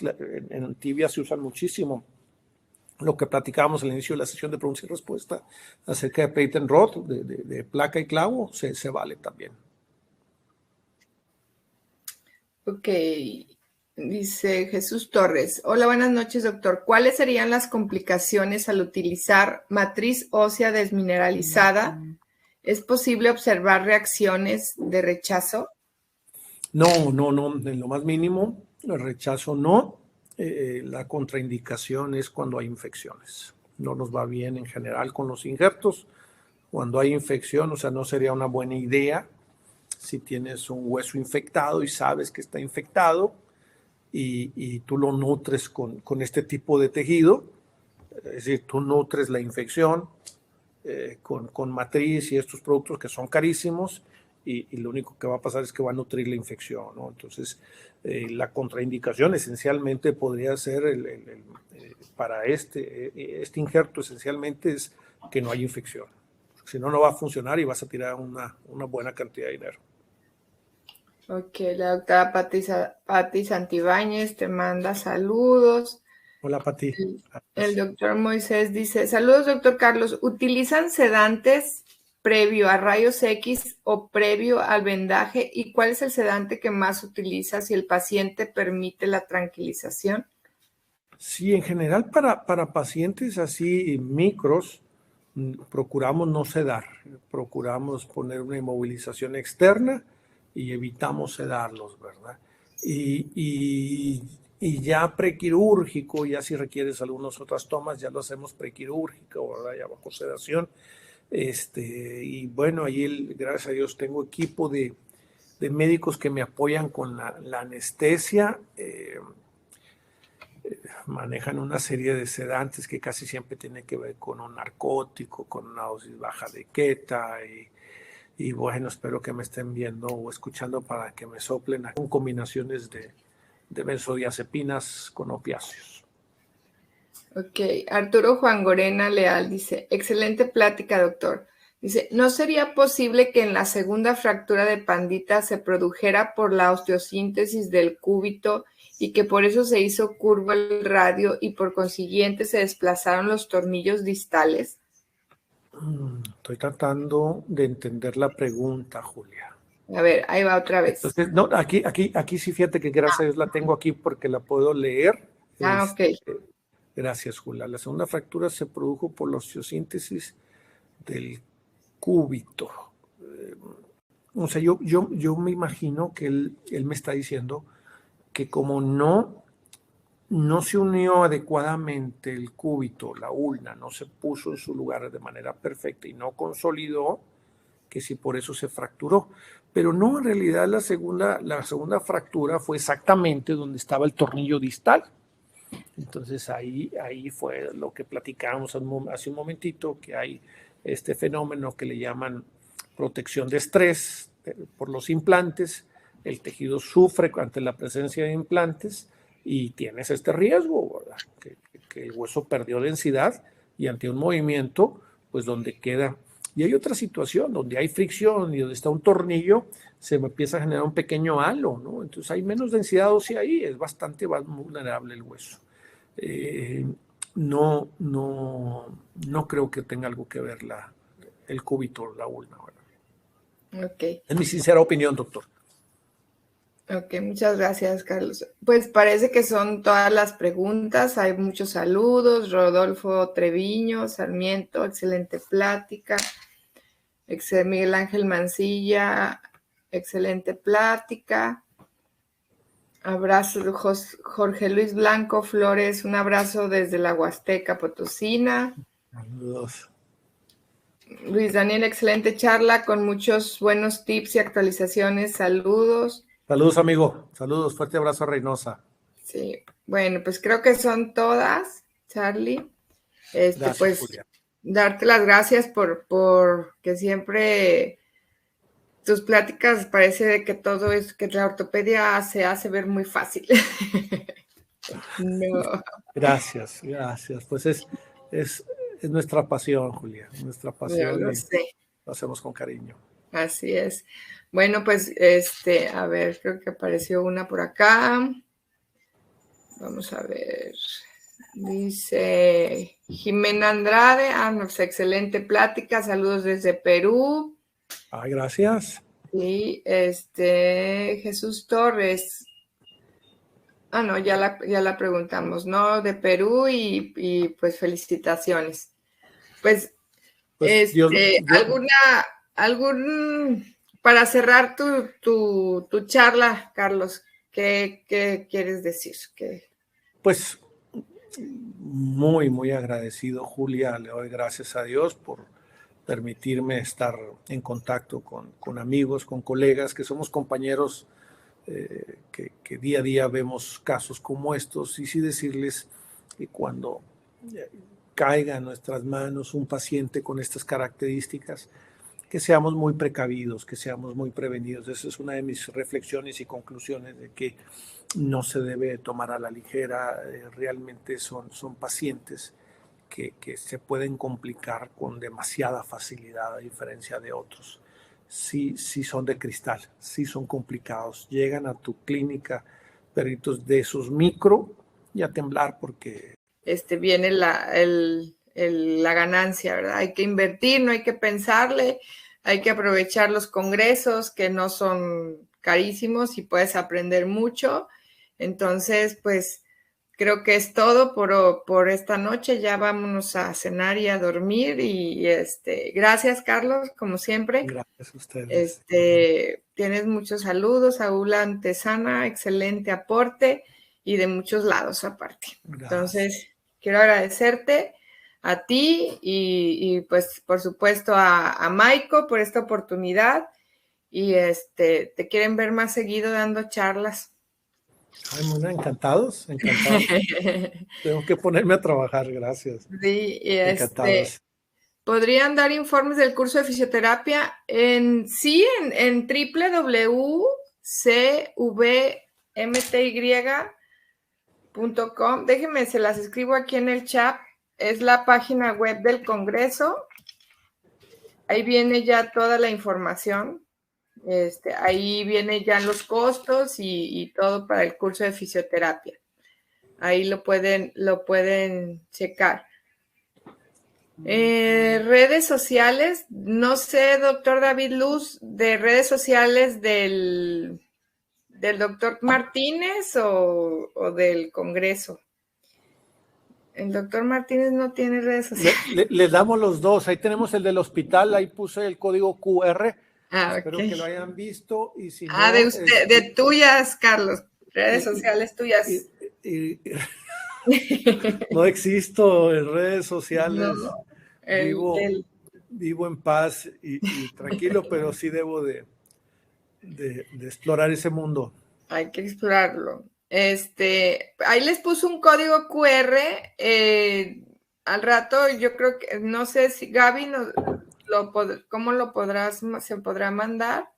S3: en tibia se usan muchísimo. Lo que platicábamos al inicio de la sesión de preguntas y respuesta acerca de patent rod, de placa y clavo, se vale también.
S2: Ok, dice Jesús Torres. Hola, buenas noches, doctor. ¿Cuáles serían las complicaciones al utilizar matriz ósea desmineralizada? ¿Es posible observar reacciones de rechazo?
S3: No, en lo más mínimo, el rechazo no. La contraindicación es cuando hay infecciones. No nos va bien en general con los injertos. Cuando hay infección, o sea, no sería una buena idea si tienes un hueso infectado y sabes que está infectado y tú lo nutres con este tipo de tejido, es decir, tú nutres la infección con matriz y estos productos que son carísimos y lo único que va a pasar es que va a nutrir la infección, ¿no? Entonces, la contraindicación esencialmente podría ser para este injerto esencialmente es que no hay infección. Si no, no va a funcionar y vas a tirar una buena cantidad de dinero.
S2: Ok, la doctora Pati Santibáñez te manda saludos.
S3: Hola, Pati.
S2: El doctor Moisés dice, saludos, doctor Carlos. ¿Utilizan sedantes previo a rayos X o previo al vendaje? ¿Y cuál es el sedante que más utiliza si el paciente permite la tranquilización?
S3: Sí, en general para pacientes así micros, procuramos no sedar, procuramos poner una inmovilización externa y evitamos sedarlos, ¿verdad? Y ya prequirúrgico, ya si requieres algunas otras tomas, ya lo hacemos prequirúrgico, ¿verdad? Ya bajo sedación. Y bueno, ahí gracias a Dios tengo equipo de médicos que me apoyan con la anestesia. Manejan una serie de sedantes que casi siempre tienen que ver con un narcótico, con una dosis baja de queta y bueno, espero que me estén viendo o escuchando para que me soplen con combinaciones de benzodiazepinas con opiáceos.
S2: Ok, Arturo Juan Gorena Leal dice, excelente plática, doctor. Dice, ¿no sería posible que en la segunda fractura de pandita se produjera por la osteosíntesis del cúbito y que por eso se hizo curvo el radio y por consiguiente se desplazaron los tornillos distales?
S3: Estoy tratando de entender la pregunta, Julia.
S2: A ver, ahí va otra vez.
S3: Entonces, no, aquí sí, fíjate que gracias a Dios la tengo aquí porque la puedo leer.
S2: Ok.
S3: Gracias, Julia. La segunda fractura se produjo por la osteosíntesis del cúbito. O sea, yo me imagino que él me está diciendo que como no se unió adecuadamente el cúbito, la ulna, no se puso en su lugar de manera perfecta y no consolidó, que si por eso se fracturó. Pero no, en realidad la segunda fractura fue exactamente donde estaba el tornillo distal. Entonces ahí fue lo que platicábamos hace un momentito, que hay este fenómeno que le llaman protección de estrés por los implantes. El tejido sufre ante la presencia de implantes y tienes este riesgo, ¿verdad? Que el hueso perdió densidad y ante un movimiento, pues donde queda. Y hay otra situación donde hay fricción y donde está un tornillo, se empieza a generar un pequeño halo, ¿no? Entonces hay menos densidad ósea ahí, es bastante vulnerable el hueso. No creo que tenga algo que ver el cúbito, la ulna, ¿verdad?
S2: Ok.
S3: Es mi sincera opinión, doctor.
S2: Ok, muchas gracias, Carlos. Pues parece que son todas las preguntas. Hay muchos saludos. Rodolfo Treviño, Sarmiento, excelente plática. Miguel Ángel Mancilla, excelente plática. Abrazo, Jorge Luis Blanco Flores, un abrazo desde la Huasteca Potosina.
S3: Saludos.
S2: Luis Daniel, excelente charla con muchos buenos tips y actualizaciones. Saludos.
S3: Saludos, amigo. Saludos. Fuerte abrazo a Reynosa.
S2: Sí, bueno, pues creo que son todas, Charlie.
S3: Gracias,
S2: Pues
S3: Julia.
S2: darte las gracias por que siempre tus pláticas parece que todo es que la ortopedia se hace ver muy fácil. No.
S3: Gracias. Pues es nuestra pasión, Julia. Nuestra
S2: Yo
S3: pasión
S2: lo
S3: y
S2: sé.
S3: lo hacemos con cariño.
S2: Así es. Bueno, pues a ver, creo que apareció una por acá. Vamos a ver. Dice Jimena Andrade, pues, excelente plática, saludos desde Perú.
S3: Ay, gracias.
S2: Y Jesús Torres. No, ya la preguntamos, ¿no? De Perú y pues felicitaciones. Pues,
S3: Pues
S2: para cerrar tu charla, Carlos, ¿qué quieres decir?
S3: Pues muy, muy agradecido, Julia. Le doy gracias a Dios por permitirme estar en contacto con amigos, con colegas, que somos compañeros que día a día vemos casos como estos. Y sí decirles que cuando caiga en nuestras manos un paciente con estas características, que seamos muy precavidos, que seamos muy prevenidos. Esa es una de mis reflexiones y conclusiones, de que no se debe tomar a la ligera. Realmente son pacientes que se pueden complicar con demasiada facilidad, a diferencia de otros. Sí son de cristal, sí son complicados. Llegan a tu clínica perritos de esos micro y a temblar porque...
S2: viene la ganancia, ¿verdad? Hay que invertir, no hay que pensarle, hay que aprovechar los congresos que no son carísimos y puedes aprender mucho. Entonces, pues creo que es todo por esta noche. Ya vámonos a cenar y a dormir. Y gracias, Carlos, como siempre.
S3: Gracias a ustedes.
S2: Tienes muchos saludos, Saúl Antesana, excelente aporte y de muchos lados aparte.
S3: Gracias.
S2: Entonces, quiero agradecerte a ti y pues por supuesto a Maiko por esta oportunidad y te quieren ver más seguido dando charlas.
S3: Ay, muy encantados. Tengo que ponerme a trabajar, gracias.
S2: Sí, y
S3: encantados.
S2: podrían dar informes del curso de fisioterapia en www.cvmty.com. Déjenme, se las escribo aquí en el chat. Es la página web del Congreso. Ahí viene ya toda la información. Ahí vienen ya los costos y todo para el curso de fisioterapia. Ahí lo pueden checar. Redes sociales, no sé, doctor David Luz, de redes sociales del doctor Martínez o del Congreso. El doctor Martínez no tiene redes sociales.
S3: Le damos los dos. Ahí tenemos el del hospital, ahí puse el código QR. Espero
S2: Okay.
S3: que lo hayan visto. Y si
S2: no, de usted, de tuyas, Carlos, redes sociales tuyas.
S3: No existo en redes sociales.
S2: No,
S3: vivo en paz y tranquilo, pero sí debo de explorar ese mundo.
S2: Hay que explorarlo. Ahí les puse un código QR. Al rato, yo creo que, no sé si Gaby, ¿cómo se podrá mandar?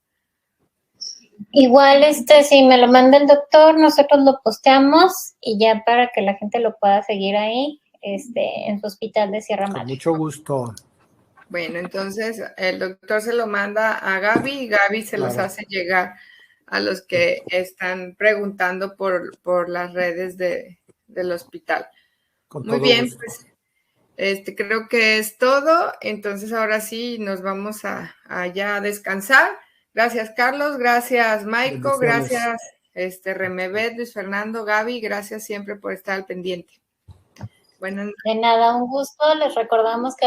S1: Igual, si me lo manda el doctor, nosotros lo posteamos y ya para que la gente lo pueda seguir ahí, en su hospital de Sierra Madre.
S3: Con mucho gusto.
S2: Bueno, entonces el doctor se lo manda a Gaby y Gaby se los hace llegar a los que están preguntando por las redes del hospital. Muy bien, pues creo que es todo. Entonces ahora sí nos vamos allá a descansar. Gracias, Carlos. Gracias, Maiko. Gracias, Remebet, Luis Fernando, Gaby. Gracias siempre por estar al pendiente.
S1: De nada, un gusto. Les recordamos que